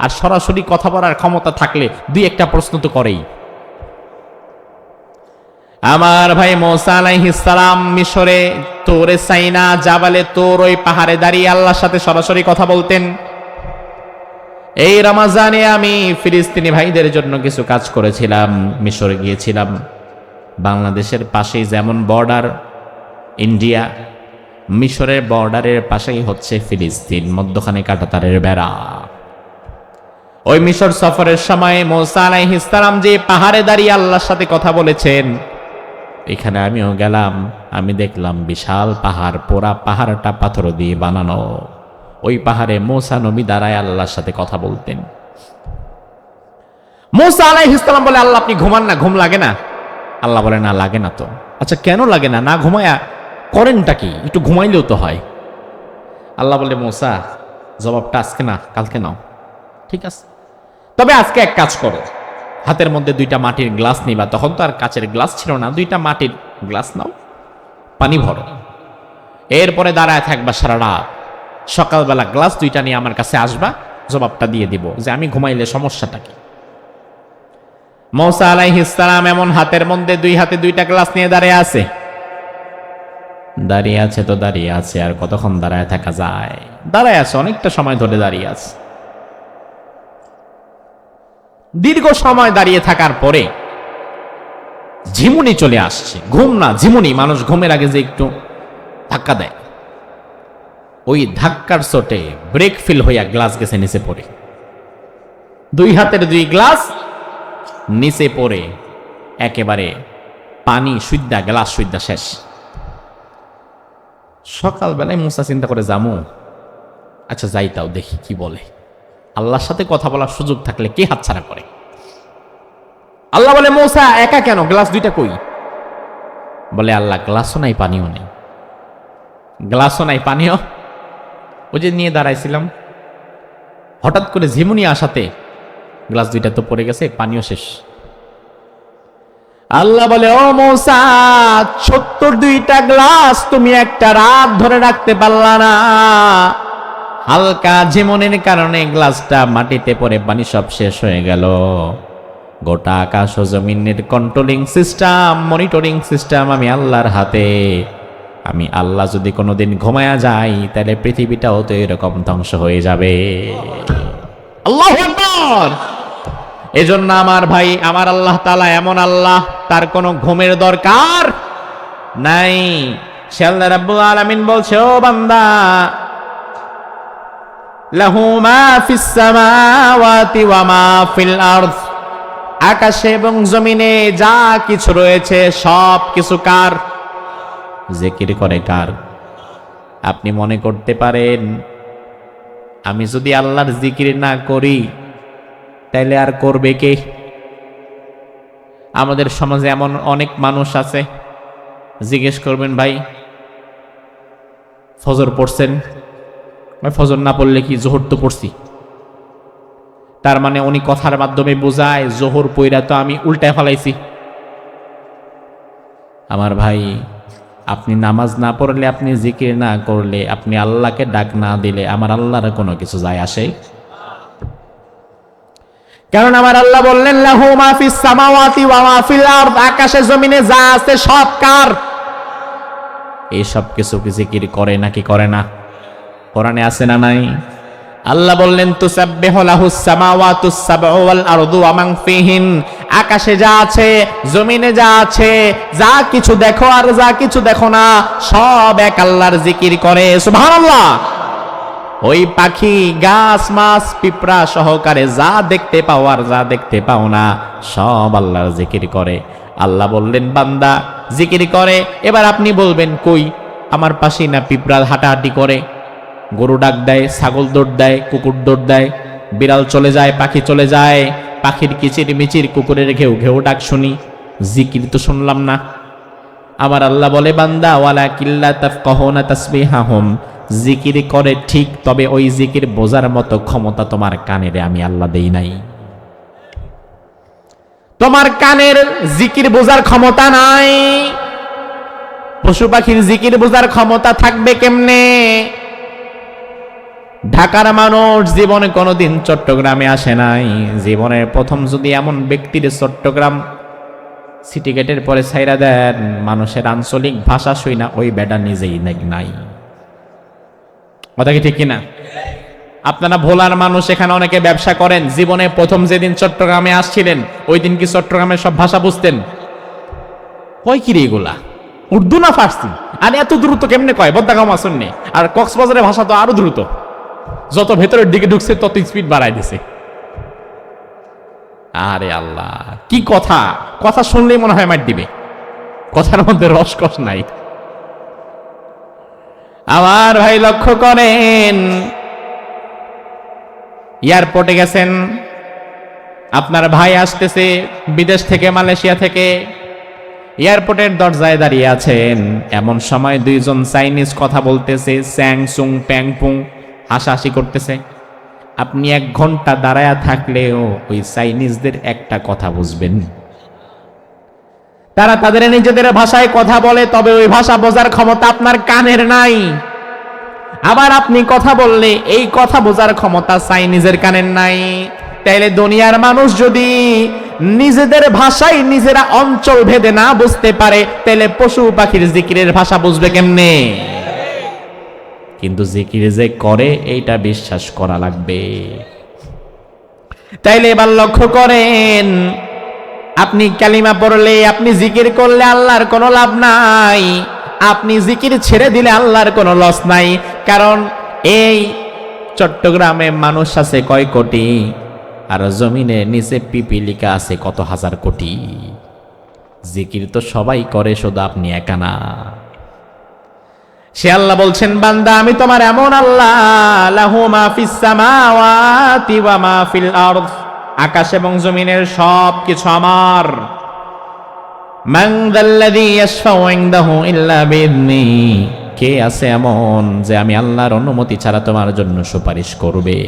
আর সরাসরি কথা বলার ক্ষমতা থাকলে দুই একটা প্রশ্ন তো করেই। আমার ভাই মুসা আলাইহিস সালাম মিশরে তোরে সাইনা জাবালে তোর ওই পাহাড়ে দাঁড়িয়ে আল্লাহর সাথে সরাসরি কথা বলতেন। এই রমজানে আমি ফিলিস্তিনি ভাইদের জন্য কিছু কাজ করেছিলাম, মিশরে গিয়েছিলাম। বাংলাদেশের পাশেই যেমন বর্ডার ইন্ডিয়া, মিশরের বর্ডারের পাশেই হচ্ছে ফিলিস্তিন, মধ্যখানে কাঁটাতারের বেড়া। ওই মিশর সফরের সময় মুসা আলাইহিস সালাম যে পাহাড়ে দাঁড়িয়ে আল্লাহর সাথে কথা বলেছেন, এখানে আমিও গেলাম। আমি দেখলাম বিশাল পাহাড়, পোড়া পাহাড়টা পাথর দিয়ে বানানো। ওই পাহাড়ে মুসা নবী দাঁড়ায় আল্লাহর সাথে কথা বলতেন। মুসা আলাইহিস সালাম বলে, আল্লাহ আপনি ঘুমান না, ঘুম লাগে না? আল্লাহ বলে, না লাগে না তো। আচ্ছা কেন লাগে না? না ঘুমায়া করেনটা কি? একটু ঘুমাইলেও তো হয়। আল্লাহ বলে, মুসা জবাবটা আজকে না কালকে নাও। ঠিক আছে, তবে আজকে এক কাজ করো, হাতের মধ্যে দুইটা মাটির গ্লাস নিবা। তখন তো আর কাচের গ্লাস ছিল না, দুইটা মাটির গ্লাস নাও, পানি ভরো, এরপরে দাঁড়ায় থাকবা সারা রাত। সকালবেলা গ্লাস দুইটা নিয়ে আমার কাছে আসবা, জবাবটা দিয়ে দিব যে আমি ঘুমাইলে সমস্যাটা কি। মুসা আলাইহিস সালাম এমন হাতের মধ্যে দুই হাতে দুইটা গ্লাস নিয়ে দাঁড়িয়ে আছে। দাঁড়িয়ে আছে তো দাঁড়িয়ে আছে, আর কতক্ষণ দাঁড়ায় থাকা যায়? দাঁড়ায় আছে, অনেকটা সময় ধরে দাঁড়িয়ে আছে। দীর্ঘ সময় দাঁড়িয়ে থাকার পরে ঝিমুনি চলে আসছে। ঘুম না, ঝিমুনি। মানুষ ঘুমের আগে যে একটু ধাক্কা দেয়, ওই ধাক্কার চোটে ব্রেক ফিল হইয়া গ্লাস গেছে নিচে পড়ে। দুই হাতের দুই গ্লাস নিচে পড়ে একেবারে পানি সুদ্দা, গ্লাস সুদ্দা শেষ। সকালবেলায় মুসা চিন্তা করে, জামু, আচ্ছা যাইতাও দেখি কি বলে। আল্লাহর সাথে কথা বলার সুযোগ থাকলে কে হাতছাড়া করে? আল্লাহ বলে, মুসা একা কেন? গ্লাস দুইটা কই? বলে, আল্লাহ গ্লাসও নাই পানিও নেই। গ্লাসও নাই পানিও, ওই যে নিয়ে দাঁড়াইছিলাম, হঠাৎ করে ঝিমুনি আসাতে গ্লাস দুইটা তো পড়ে গেছে, পানিও শেষ। আল্লাহ বলে, ও মুসা, 72টা গ্লাস তুমি একটা রাত ধরে রাখতে পারলা না। হালকা ঝিমুনির কারণে গ্লাসটা মাটিতে পড়ে পানি সব শেষ হয়ে গেল। গোটা আকাশ ও জমিনের কন্ট্রোলিং সিস্টেম, মনিটরিং সিস্টেম আমি আল্লাহর হাতে। আমি আল্লাহ যদি কোনোদিন ঘুমায়া যাই, তাহলে পৃথিবীটাও তো এরকম ধ্বংস হয়ে যাবে। আল্লাহু আকবার। এজন্য আমার ভাই, আমার আল্লাহ তাআলা এমন আল্লাহ, তার কোনো ঘুমের দরকার নাই। সে আল্লাহ রাব্বুল আলামিন বলছে, ও বান্দা, লাহু মা ফিস সামাওয়াতি ওয়া মা ফিল আরদ, আকাশে এবং জমিনে যা কিছু রয়েছে সব কিছু কার? জিকির করে কার? আপনি মনে করতে পারেন আমি যদি আল্লাহর জিকির না করি তাইলে আর করবে কে? আমাদের সমাজে এমন অনেক মানুষ আছে, জিজ্ঞেস করবেন, ভাই ফজর পড়ছেন? ফজর না পড়লে কি জোহর তো পড়ছি। তার মানে উনি কথার মাধ্যমে বোঝায় জোহর পইরা তো আমি উল্টায় ফেলাইছি। আমার ভাই, আপনি নামাজ না পড়লে, আপনি জিকির না করলে, আপনি আল্লাহকে ডাক না দিলে আমার আল্লাহর কোনো কিছু যায় আসে? কারণ আমার আল্লাহ বললেন, লাহু মা ফিস সামাওয়াতি ওয়া মা ফিল আরদ, আকাশে জমিনে যা আছে সব কার? এই সব কিছু কি জিকির করে নাকি করে না? কোরআনে আছে না নাই? আল্লাহ বললেন, তুসাব্বিহু লাহুস সামাওয়াতুস সাবউ ওয়াল আরদু ওয়া মান ফিহিন, আকাশে যা আছে, জমিনে যা আছে, যা কিছু দেখো আর যা কিছু দেখো না, সব এক আল্লাহর জিকির করে। সুবহানাল্লাহ। ওই পাখি, গাছ, মাছ, পিঁপড়া সহকারে যা দেখতে পাও আর যা দেখতে পাও না, সব আল্লাহর জিকির করে। আল্লাহ বললেন, বান্দা জিকির করে। এবার আপনি বলবেন, কই আমার পাশেই না পিঁপড়া হাঁটাহাঁটি করে, গরু ডাক দেয়, ছাগল দৌড় দেয়, কুকুর দৌড় দেয়, বিড়াল চলে যায়, পাখি চলে যায়, পাখির কিচির মিচির, কুকুরের ঘেউ ঘেউ ডাক শুনি, জিকির তো শুনলাম না। আমার আল্লাহ বলে, বান্দা ওয়ালাকিল্লা তাফকাহুনা তাসবিহাহুম, জিকির করে ঠিক, তবে ওই জিকির বোঝার মতো ক্ষমতা তোমার কানের আমি আল্লাহ দেই নাই। তোমার কানের জিকির বোঝার ক্ষমতা নাই। পশু পাখির জিকির বোঝার ক্ষমতা থাকবে কেমনে? ঢাকার মানুষ জীবনে কোনোদিন চট্টগ্রামে আসে নাই। জীবনের প্রথম যদি এমন ব্যক্তির চট্টগ্রাম সিটি গেটের পরে ছাইরা দেন, মানুষের আঞ্চলিক ভাষা শুই না ওই বেটা নিজেই নাই। কথা কি ঠিক কিনা? আপনারা ভোলার মানুষ, এখানে অনেকে ব্যবসা করেন। জীবনে প্রথম যেদিন চট্টগ্রামে আসছিলেন ওই দিন কি চট্টগ্রামের সব ভাষা বুঝতেন? কয় কি রে এগুলা, উর্দু না ফার্সি? আর এত দ্রুত কেমনে কয়? বদ্দাগাম আসেননি। আর কক্সবাজারের ভাষা তো আরো দ্রুত, যত ভেতরের দিকে ঢুকছে তত স্পিড বাড়াই দিছে। আরে আল্লাহ, কি কথা! কথা শুনলেই মনে হয় মার দিবে, কথার মধ্যে রসকস নাই। আমার ভাই লক্ষ্য করেন, এয়ারপোর্টে গেছেন, আপনার ভাই আসতেছে বিদেশ থেকে, মালয়েশিয়া থেকে, এয়ারপোর্টের দরজায় দাঁড়িয়ে আছেন। এমন সময় দুইজন চাইনিজ কথা বলতেছে, স্যাং সুং প্যাং পুং, হাসাহাসি করতেছে। আপনি 1 ঘন্টা দাঁড়ায়া থাকলেও ওই চাইনিজদের একটা কথা বুঝবেন। তারা তাদের নিজেদের ভাষায় কথা বলে, তবে ওই ভাষা বোঝার ক্ষমতা আপনার কানের নাই। আবার আপনি কথা বললে এই কথা বোঝার ক্ষমতা চাইনিজের কানের নাই। তাইলে দুনিয়ার মানুষ যদি নিজেদের ভাষায় নিজেরা অঞ্চল ভেদে না বুঝতে পারে, তাহলে পশু পাখির জিকিরের ভাষা বুঝবে কেমনে? কিন্তু জিকির যে করে এইটা বিশ্বাস করা লাগবে। তাইলে এবার লক্ষ্য করেন, আপনি কালিমা পড়লে, আপনি জিকির করলে আল্লাহর কোনো লাভ নাই। আপনি জিকির ছেড়ে দিলে আল্লাহর কোনো লস নাই। কারণ এই চট্টগ্রামে মানুষ আছে কয় কোটি, আর জমিনে নিচে পিপিলিকা আছে কত হাজার কোটি। জিকির তো সবাই করে, শুধু আপনি একা না। সে আল্লাহ বলছেন, বান্দা আমি তোমার এমন আল্লাহ, লাহু মা ফিস সামাওয়াতি ওয়া মা ফিল আরদ, আকাশ এবং জমিনের সব কিছু আমার। মান যাল্লাযী ইয়াশফাউ ইনদাহু ইল্লা বিইذনি, কে আছে এমন যে আমি আল্লাহর অনুমতি ছাড়া তোমার জন্য সুপারিশ করবে?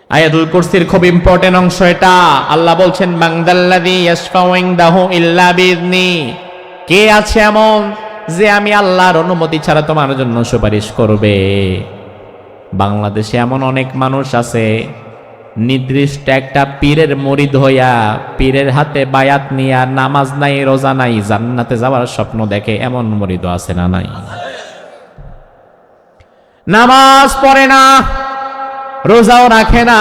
আয়াতুল কুরসির খুব ইম্পর্টেন্ট অংশ এটা। আল্লাহ বলছেন, মান যাল্লাযী ইয়াশফাউ ইনদাহু ইল্লা বিইذনি, কে আছে এমন যে আমি আল্লাহর অনুমতি ছাড়া তোমার জন্য সুপারিশ করবে? বাংলাদেশে এমন অনেক মানুষ আছে, নির্দিষ্ট একটা পীরের মুরিদ হইয়া পীরের হাতে বায়াত নিয়া নামাজ নাই, রোজা নাই, জান্নাতে যাওয়ার স্বপ্ন দেখে। এমন মুরিদ আছে না নাই? নামাজ পড়ে না, রোজাও রাখে না,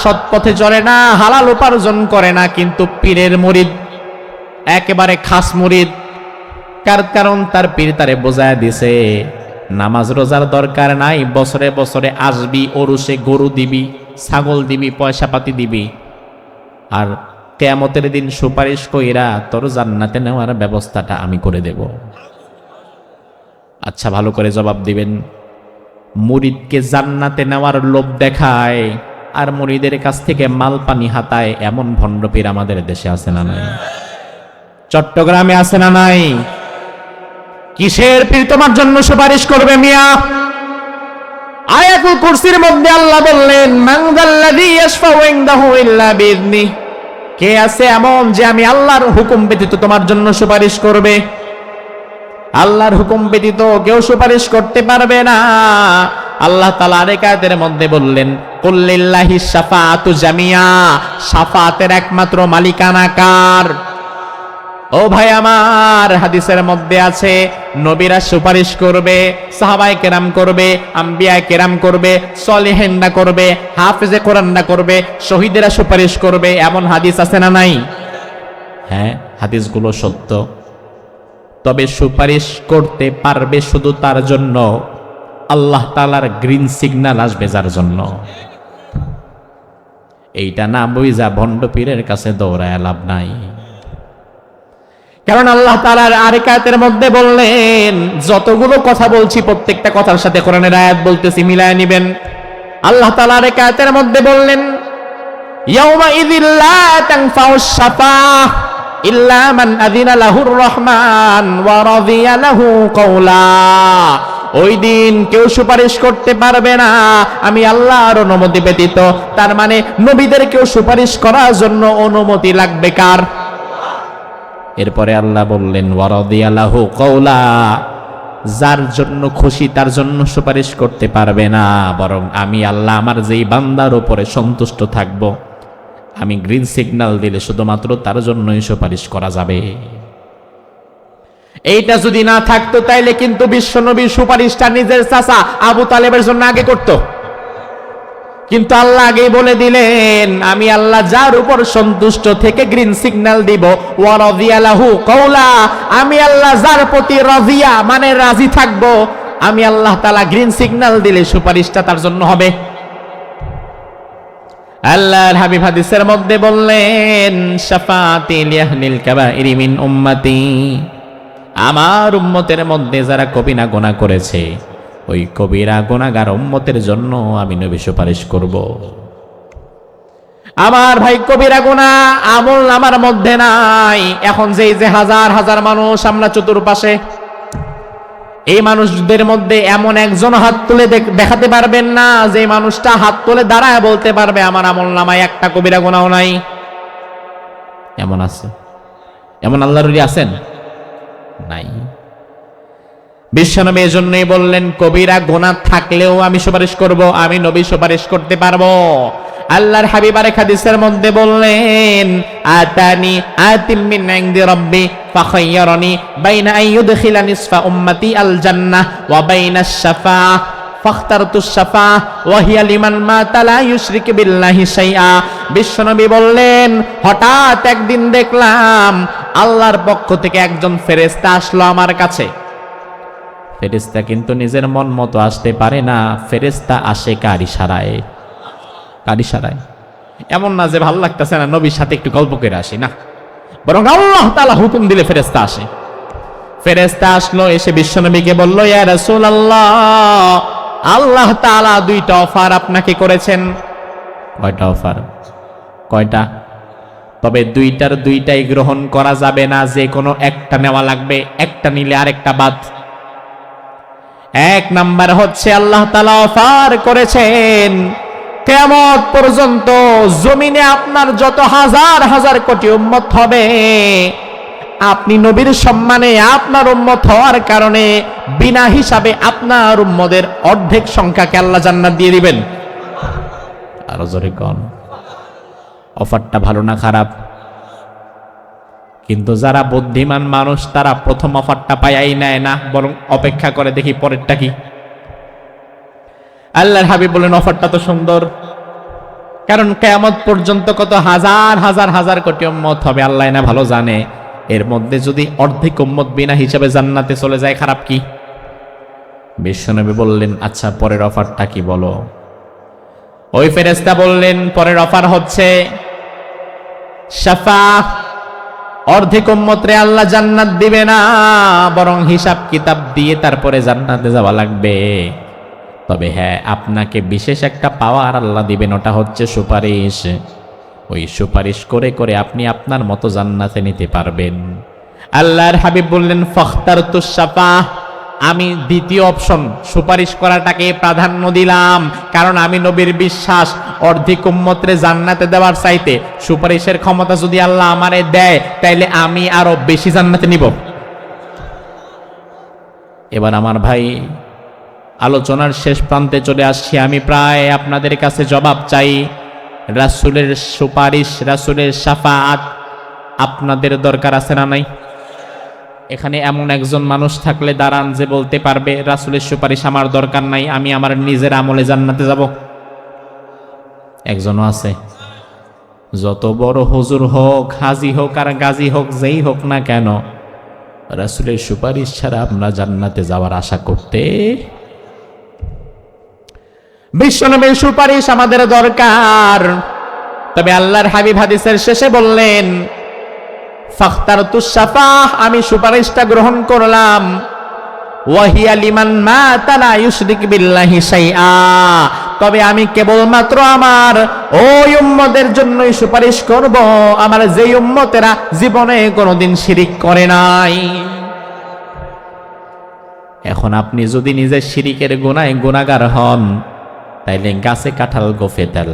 সৎ পথে চলে না, হালাল উপার্জন করে না, কিন্তু পীরের মুরিদ, একেবারে খাস মুরিদ। কারণ তার পীর তারে বোঝায় দিছে, নামাজ রোজার দরকার নাই, বছরে বছরে আসবি, ওরুসে গরু দিবি, ছাগল দিবি, পয়সা পাতি দিবি, আর কিয়ামতের দিন সুপারিশ কইরা তোর জান্নাতে নেওয়ার ব্যবস্থাটা আমি করে দেব। আচ্ছা, ভালো করে জবাব দিবেন। মুরিদকে জান্নাতে নেওয়ার লোভ দেখায় আর মুরিদের কাছ থেকে মাল পানি হাতায়, এমন ভণ্ড পীর আমাদের দেশে আছে না নাই? চট্টগ্রামে আছে না নাই? কিসের পীর তোমার জন্য সুপারিশ করবে মিয়া? আয়াতুল কুরসির মধ্যে আল্লাহ বললেন, মান যাল্লাযী ইয়াশফাউ ইনদাহু ইল্লা বিইذনি, কে আছে এমন যে আমি আল্লাহর হুকুম ব্যতীত তোমার জন্য সুপারিশ করবে? আল্লাহর হুকুম ব্যতীত কেউ সুপারিশ করতে পারবে না। আল্লাহ তাআলা আরেক আয়াতের মধ্যে বললেন, কুল লিল্লাহিশ শাফাআতু জামিয়া, শাফাতের একমাত্র মালিকানা কার? ও ভাই আমার, হাদিসের মধ্যে আছে নবীরা সুপারিশ করবে, সাহাবায়ে কেরাম করবে, আম্বিয়ায়ে কেরাম করবে, সলিহিনরা করবে, হাফেজে কোরআনরা করবে, শহীদেরা সুপারিশ করবে। এমন হাদিস আছে না নাই? হ্যাঁ, হাদিসগুলো সত্য। তবে সুপারিশ করতে পারবে শুধু তার জন্য আল্লাহ তাআলার গ্রিন সিগন্যাল আসবে যার জন্য। এইটা না বুঝা ভণ্ড পীরের কাছে দৌড়ায় লাভ নাই। কারণ আল্লাহ তাআলার আরেক আয়াতের মধ্যে বললেন, যতগুলো কথা বলছি প্রত্যেকটা কথার সাথে কোরআনের আয়াত বলতেছি, মিলায় নিবেন। আল্লাহ তাআলা আরেক আয়াতের মধ্যে বললেন, ইয়াউমা ইযিল লা তানফাউশ শাফাআহ ইল্লা মান আযিনা লাহুর রহমান ওয়া রাদিয়া লাহু কওলা, ওই দিন কেউ সুপারিশ করতে পারবে না আমি আল্লাহর অনুমতি ব্যতীত। তার মানে নবীদের কেউ সুপারিশ করার জন্য অনুমতি লাগবে কার? এরপরে আল্লাহ বললেন ওয়ারাদিয়ালাহু কওলা, যার জন্য খুশি তার জন্য সুপারিশ করতে পারবে না, বরং আমি আল্লাহ আমার যেই বান্দার উপরে সন্তুষ্ট থাকব, আমি গ্রিন সিগন্যাল দিলে শুধুমাত্র তার জন্যই সুপারিশ করা যাবে। এইটা যদি না থাকতো তাইলে কিন্তু বিশ্বনবীর সুপারিশটা নিজের চাচা আবু তালেবের জন্য আগে করত, কিন্তু আল্লাহ আগেই বলে দিলেন আমি আল্লাহ যার উপর সন্তুষ্ট থেকে গ্রিন সিগন্যাল দিব, ওয়ারাদিয়ালাহু কওলা, আমি আল্লাহ যার প্রতি রাজিয়া মানে রাজি থাকব, আমি আল্লাহ তাআলা গ্রিন সিগন্যাল দিলে সুপারিশটা তার জন্য হবে। আল্লাহর হাবিব হাদিসের মধ্যে বললেন শাফাআতি লিআহলিল কাবাইরি মিন উম্মতি, আমার উম্মতের মধ্যে যারা কবিরা গুনাহ করেছে ওই কবিরা গুনাহগার উম্মতের জন্য আমি নবী সুপারিশ করব। আমার ভাই কবিরা গুনাহ আমল আমার মধ্যে নাই। এখন যে হাজার হাজার মানুষ আমরা চতুর্পাশে, এই মানুষদের মধ্যে এমন একজন হাত তুলে দেখাতে পারবেন না যে মানুষটা হাত তুলে দাঁড়ায় বলতে পারবে আমার আমল নামায় একটা কবিরা গুনাহও নাই। এমন আছে? এমন আল্লাহর ওলি আছেন? নাই। বিশ্বনবী এজন্যই বললেন কবিরা গুনাহ থাকলেও আমি সুপারিশ করব, আমি নবী সুপারিশ করতে পারবো। আল্লাহর হাবিব আরেক হাদিসের মধ্যে বললেন আতানি আতিম মিন ইনদি রাব্বি ফাখায়্যারানি বাইনা আন ইউদখিলা নিসফা উম্মতি আল জান্নাহ ওয়া বাইনাশ শাফাআহ ফাখতারতু শাফাআহ ওয়া হিয়া লিমান মাতা লা ইউশরিকু বিল্লাহি শাইআ। বিশ্বনবী বললেন হঠাৎ একদিন দেখলাম আল্লাহর পক্ষ থেকে একজন ফেরেশতা আসলো আমার কাছে। ফেরেশতা কিন্তু নিজের মন মতো আসতে পারে না, ফেরেশতা আসে কার ইশারায়? কার ইশারায়? এমন না যে ভালো লাগতেছে না নবীর সাথে একটু গল্প করে আসি, না, বরং আল্লাহ তাআলা হুকুম দিলে ফেরেশতা আসে। ফেরেশতা আসলো, এসে বিশ্বনবীকে বলল ইয়া রাসূলুল্লাহ, আল্লাহ তাআলা দুইটা অফার আপনাকে করেছেন। কয়টা অফার? কয়টা? তবে দুইটার দুইটাই গ্রহণ করা যাবে না, যে কোনো একটা নেওয়া লাগবে, একটা নিলে আরেকটা বাদ। এক নাম্বার হচ্ছে আল্লাহ তাআলা অফার করেছেন কিয়ামত পর্যন্ত জমিনে আপনার যত হাজার হাজার কোটি উম্মত হবে, আপনি নবীর সম্মানে আপনার উম্মত হওয়ার কারণে বিনা হিসাবে আপনার উম্মতের অর্ধেক সংখ্যাকে আল্লাহ জান্নাত দিয়ে দিবেন। আরো জোরে কোন? অফারটা ভালো না খারাপ? কিন্তু যারা বুদ্ধিমান মানুষ তারা প্রথম অফারটা পায়াই নেয় না, বরং অপেক্ষা করে দেখি পরেরটা কি। আল্লাহর হাবিব বলেন অফারটা তো সুন্দর, কারণ কিয়ামত পর্যন্ত কত হাজার হাজার হাজার কোটি উম্মত হবে আল্লাহ না ভালো জানে, এর মধ্যে যদি অর্ধেক উম্মত বিনা হিসাবে জান্নাতে চলে যায় খারাপ কি? বিশ্বনবী বললেন আচ্ছা পরের অফারটা কি বলো। ওই ফেরেশতা বললেন পরের অফার হচ্ছে শাফাআহ, অর্ধেক উম্মতরে আল্লাহ জান্নাত দিবে না, বরং হিসাব কিতাব দিয়ে তারপরে জান্নাতে যাওয়া লাগবে। তবে হ্যাঁ, আপনাকে বিশেষ একটা পাওয়ার আল্লাহ দিবেন, ওটা হচ্ছে সুপারিশ। ওই সুপারিশ করে করে আপনি আপনার মতো জান্নাতে নিতে পারবেন। আল্লাহর হাবিব বললেন ফাখতারতু শাফাআহ, আমি দ্বিতীয় অপশন সুপারিশ করাটাকে প্রাধান্য দিলাম, কারণ আমি নবীর বিশ্বাস অর্ধেক উম্মতরে জান্নাতে দেওয়ার চাইতে সুপারিশের ক্ষমতা যদি আল্লাহ আমারে দেয় তাইলে আমি আরো বেশি জান্নাতে নিব। এবার আমার ভাই আলোচনার শেষ প্রান্তে চলে আসছি, আমি প্রায় আপনাদের কাছে জবাব চাই। রাসূলের সুপারিশ, রাসূলের শাফাআত আপনাদের দরকার আছে না নাই? এখানে এমন একজন মানুষ থাকলে দাঁড়ান যে বলতে পারবে রাসূলের সুপারিশ আমার দরকার নাই, আমি আমার নিজের আমলে জান্নাতে যাব? একজনও আছে? যত বড় হুজুর হোক, হাজী হোক আর গাজী হোক, যেই হোক না কেন, রাসূলের সুপারিশ ছাড়া আমরা জান্নাতে যাওয়ার আশা করতে? বিশ্বনবীর সুপারিশ আমাদের দরকার। তবে আল্লাহর হাবিব হাদিসের শেষে বললেন ফাখতারতু শাফাআহ, আমি সুপারিশটা গ্রহণ করলাম। ওয়া হিয়া লিমান মাতা লা ইউশরিক বিল্লাহি শাইআ, তবে আমি কেবলমাত্র আমার ওই উম্মতের জন্যই সুপারিশ করব আমার যেই উম্মতেরা জীবনে কোনোদিন শিরিক করে নাই। এখন আপনি যদি নিজে শিরিকের গুনাহে গুনাহগার হন, তাইলে গাছে কাঁঠাল গোফে তেল,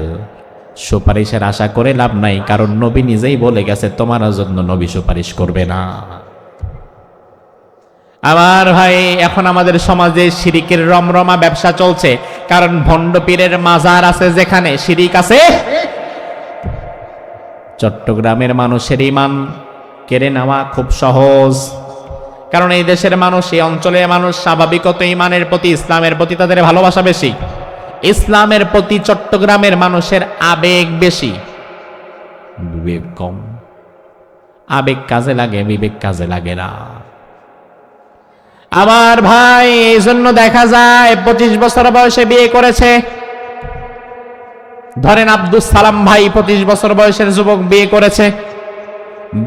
সুপারিশের আশা করে লাভ নাই, কারণ নবী নিজেই বলে গেছে তোমার জন্য নবী সুপারিশ করবে না। আমার ভাই, এখন আমাদের সমাজে শিরিকের রমরমা ব্যবসা চলছে, কারণ ভণ্ড পীরের মাজার আছে, যেখানে শিরিক আছে। চট্টগ্রামের মানুষের ঈমান কেড়ে নেওয়া খুব সহজ, কারণ এই দেশের মানুষ, এই অঞ্চলের মানুষ স্বাভাবিকত ঈমানের প্রতি, ইসলামের প্রতি তাদের ভালোবাসা বেশি। ইসলামের প্রতি চট্টগ্রামের মানুষের আবেগ বেশি, বিবেক কম। আবেগ কাজে লাগে, বিবেক কাজে লাগে না। আমার ভাই, এই জন্য দেখা যায় 25 বছর বয়সে বিয়ে করেছে। ধরেন আব্দুল সালাম ভাই 25 বছর বয়সের যুবক বিয়ে করেছে।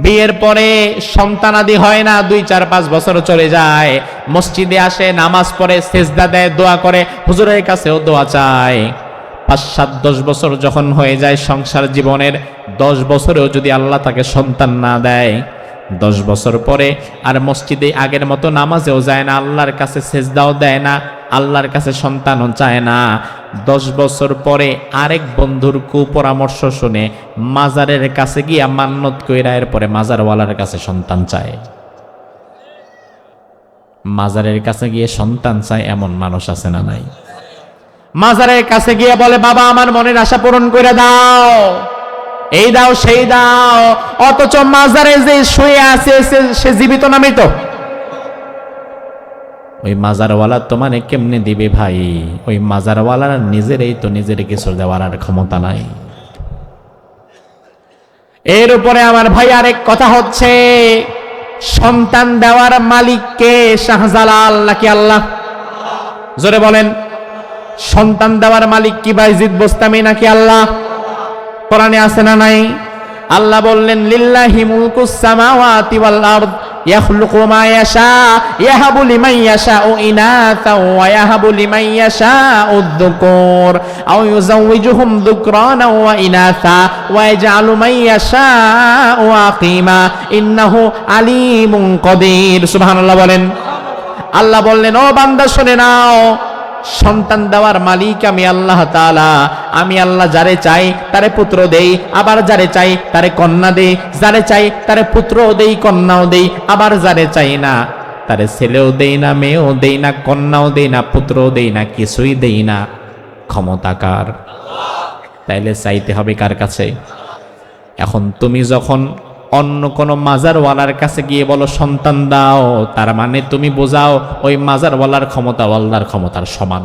বিয়ের পরে সন্তানাদি হয় না, 2-4-5 বছর চলে যায়। মসজিদে আসে, নামাজ পড়ে, সেজদা দেয়, দোয়া করে, হুজুরের কাছেও দোয়া চায়। 5-7-10 বছর যখন হয়ে যায় সংসার জীবনের, 10 বছরেও যদি আল্লাহ তাকে সন্তান না দেয়, 10 বছর পরে আর মসজিদে আগের মতো নামাজেও যায় না, আল্লাহর কাছে সেজদাও দেয় না, আল্লাহর কাছে সন্তানও চায় না। 10 বছর পরে আরেক বন্ধুর কুপরামর্শ শুনে মাজারের কাছে গিয়া মান্নত কইরা এরপরে মাজারওয়ালার কাছে সন্তান চায়। মাজারের কাছে গিয়ে সন্তান চায় এমন মানুষ আছে না নাই? মাজারের কাছে গিয়ে বলে, বাবা আমার মনের আশা পূরণ করে দাও, এই দাও সেই দাও, অথচ মাজারে যে শুয়ে আছে সে জীবিত না মৃত? ওই মাজারওয়ালা তোমারে কেমনে দিবে ভাই? ওই মাজারওয়ালার নিজেরই তো নিজের কিছু দেওয়ার আর ক্ষমতা নাই। এর উপরে আমার ভাই আরেক কথা হচ্ছে, সন্তান দেওয়ার মালিক কে? শাহজালাল নাকি আল্লাহ? জোরে বলেন, সন্তান দেওয়ার মালিক কি বাইজিদ বোস্তামি নাকি আল্লাহ? কোরআনে আছে না নাই? আল্লাহ বললেন, লিল্লাহি মুলকুস সামাওয়াতি ওয়াল আরদ ইয়াখলুকু মা ইয়াশা ইয়াহাবু লিমান ইয়াশাউ ইনাথা ওয়া ইয়াহাবু লিমান ইয়াশাউ যুকুর আও ইউযাওয়িজুহুম যুকরানা ওয়া ইনাথা ওয়া ইয়াজআলু মান ইয়াশাউ আকিমা ইন্নাহু আলিমুন কাদির। সুবহানাল্লাহ বলেন। আল্লাহ বললেন, ও বান্দা শুনে নাও, সন্তান দেওয়ার মালিক আমি আল্লাহ তাআলা। আমি আল্লাহ যারে চাই তারে পুত্র দেই, আবার যারে চাই তারে কন্যা দেই, যারে চাই তারে পুত্রও দেই, কন্যাও দেই, আবার যারে চাই না তারে ছেলেও দেই না, মেয়েও দেই না, কন্যাও দেই না, পুত্রও দেই না, কিছুই দেই না। ক্ষমতা কার? তাইলে চাইতে হবে কার কাছে? এখন তুমি যখন অন্য কোন মাজারওয়ালার কাছে গিয়ে বলো সন্তান দাও, তার মানে তুমি বোঝাও ওই মাজারওয়ালার ক্ষমতা আল্লাহর ক্ষমতার সমান।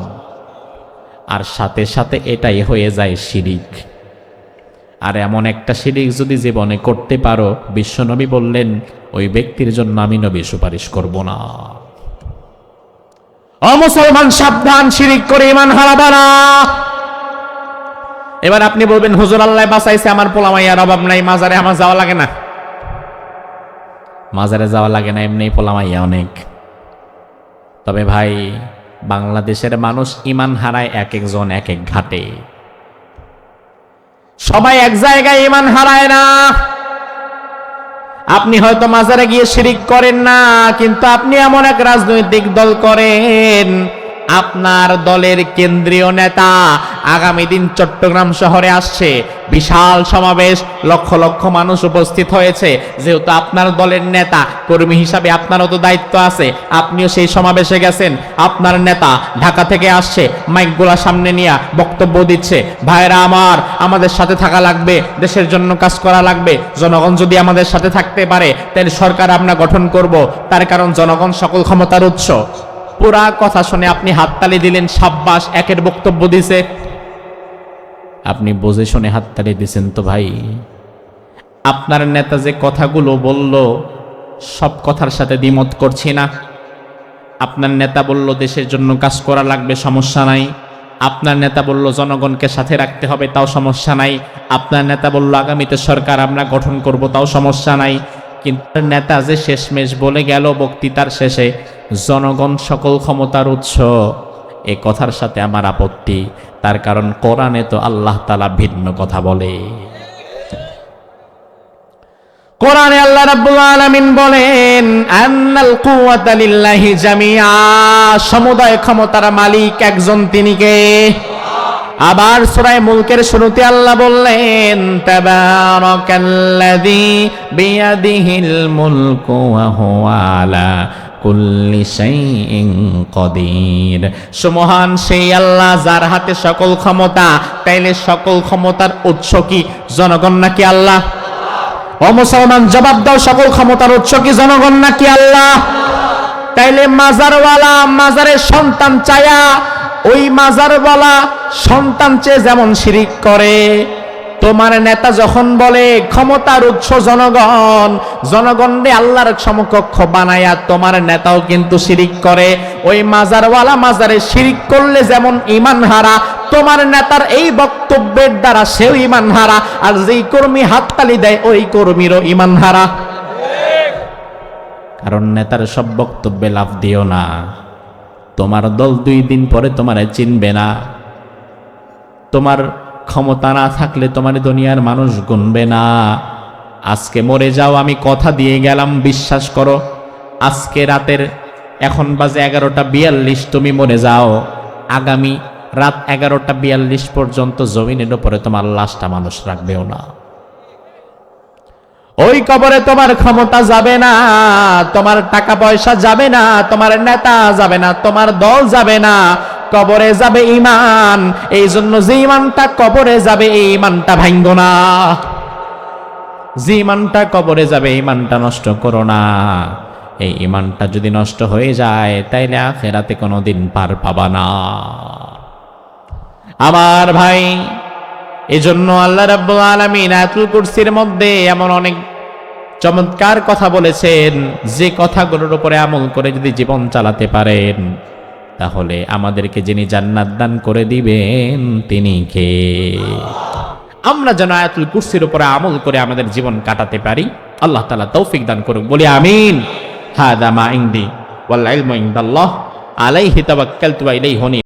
আর সাথে সাথে এটাই হয়ে যায় শিরিক। আর এমন একটা শিরিক যদি জীবনে করতে পারো, বিশ্বনবী বললেন ওই ব্যক্তির জন্য আমি নবী সুপারিশ করব না। ও মুসলমান সাবধান, শিরিক করে ঈমান হারাবা না। এবার আপনি বলবেন, হুজুর আল্লাহ বাঁচাইছে, আমার পোলামাইয়ার অভাব নাই, মাজারে আমার যাওয়া লাগে না। মাজারে যাওয়া লাগে না, এমনি পোলামাইয়া অনেক। তবে ভাই, বাংলাদেশের মানুষ ঈমান হারায় এক একজন এক এক ঘাটে। সবাই এক জায়গায় ঈমান হারায় না। আপনি হয়তো মাজারে গিয়ে শিরিক করেন না, কিন্তু আপনি এমন এক রাজনৈতিক দল করেন, আপনার দলের কেন্দ্রীয় নেতা আগামী দিন চট্টগ্রাম শহরে আসছে, বিশাল সমাবেশ, লক্ষ লক্ষ মানুষ উপস্থিত হয়েছে। যেহেতু আপনার দলের নেতা, কর্মী হিসাবে আপনারও তো দায়িত্ব আছে, আপনিও সেই সমাবেশে গেছেন। আপনার নেতা ঢাকা থেকে আসছে, মাইকগুলা সামনে নিয়ে বক্তব্য দিচ্ছে, ভাইরা আমার, আমাদের সাথে থাকা লাগবে, দেশের জন্য কাজ করা লাগবে, জনগণ যদি আমাদের সাথে থাকতে পারে তাহলে সরকার আমরা গঠন করব, তার কারণ জনগণ সকল ক্ষমতার উৎস। পুরা কথা শুনে আপনি হাততালি দিলেন, সাব্বাস, একের বক্তব্য দিছে। আপনি বুঝে শুনে হাততালি দিছেন তো ভাই, আপনার নেতা যে কথাগুলো বলল সব কথার সাথে দ্বিমত করছি না। আপনার নেতা বলল দেশের জন্য কাজ করা লাগবে, সমস্যা নাই। আপনার নেতা বলল জনগণকে সাথে রাখতে হবে, তাও সমস্যা নাই। আপনার নেতা বলল আগামীতে সরকার আমরা গঠন করব, তাও সমস্যা নাই। কিন্তু নেতা যে শেষমেশ বলে গেল বক্তৃতার শেষে জনগণ সকল ক্ষমতার উৎস, এ কথার সাথে আমার আপত্তি। তার কারণ কোরআনে তো আল্লাহ তাআলা ভিন্ন কথা বলে। কোরআনে আল্লাহ রাব্বুল আলামিন বলেন, আন্নাল কুওয়াতা লিল্লাহি জামিআ, সমুদায় ক্ষমতার মালিক একজন, তিনি কে? আবার সূরা মুলকের শুরুতে আল্লাহ বললেন তাবারাকাল্লাযী বিয়াদিহিল মুলকু ওয়া হুয়া আলা কুল্লি শাইইন কাদির। সুমহান সেই আল্লাহ যার হাতে সকল ক্ষমতা। তাইলে সকল ক্ষমতার উৎস কি? জনগণ নাকি আল্লাহ? ও মুসলমান জবাব দাও, সকল ক্ষমতার উৎস কি জনগণ নাকি আল্লাহ? তাইলে মাজারওয়ালা মাজারের সন্তান চায়া ওই মাজারওয়ালা সন্তান চেয়ে যেমন শিরিক করে, তোমার নেতা যখন বলে ক্ষমতার উৎস জনগণ, জনগণকে আল্লাহর সমকক্ষ বানায়া তোমার নেতাও কিন্তু শিরিক করে। ওই মাজারওয়ালা মাজারে শিরিক করলে যেমন ঈমান হারা, তোমার নেতার এই বক্তব্যের দ্বারা সেও ঈমান হারা, আর যেই কর্মী হাততালি দেয় ওই কর্মীরও ঈমান হারা। কারণ নেতার সব বক্তব্যে লাভ দিও না, তোমার দল 2 দিন পরে তোমারে চিনবে না। তোমার ক্ষমতা না থাকলে তোমার দুনিয়ার মানুষ গুনবে না। আজকে মরে যাও, আমি কথা দিয়ে গেলাম, বিশ্বাস করো। আজকে রাতের এখন বাজে 11:42, তুমি মরে যাও, আগামী রাত 11:42 পর্যন্ত জমিনের উপরে তোমার লাশটা মানুষ রাখবেও না। ওই কবরে তোমার ক্ষমতা যাবে না, তোমার টাকা পয়সা যাবে না, তোমার নেতা যাবে না, তোমার দল যাবে না, কবরে যাবে ঈমান। এই জন্য যে ঈমানটা কবরে যাবে এই ঈমানটা ভাঙো না, যে ঈমানটা কবরে যাবে ঈমানটা নষ্ট করো না। এই ঈমানটা যদি নষ্ট হয়ে যায় তাইলে আখিরাতে কোনোদিন পার পাবা না। আমার ভাই, এজন্য আল্লাহ রাব্বুল আলামিন আয়াতুল কুরসির মধ্যে এমন অনেক চমৎকার কথা বলেছেন, যে কথাগুলোর উপরে আমল করে যদি জীবন চালাতে পারেন তাহলে আমাদেরকে যিনি জান্নাত দান করে দিবেন তিনি কে? আমরা যেন আয়াতুল কুরসির উপরে আমল করে আমাদের জীবন কাটাতে পারি, আল্লাহ তাআলা তৌফিক দান করুক, বলি আমিন। হাদা মা ইনদি ওয়াল ইলমু ইনদাল্লাহ আলাইহি তাওয়াক্কালতু ওয়া ইলাইহি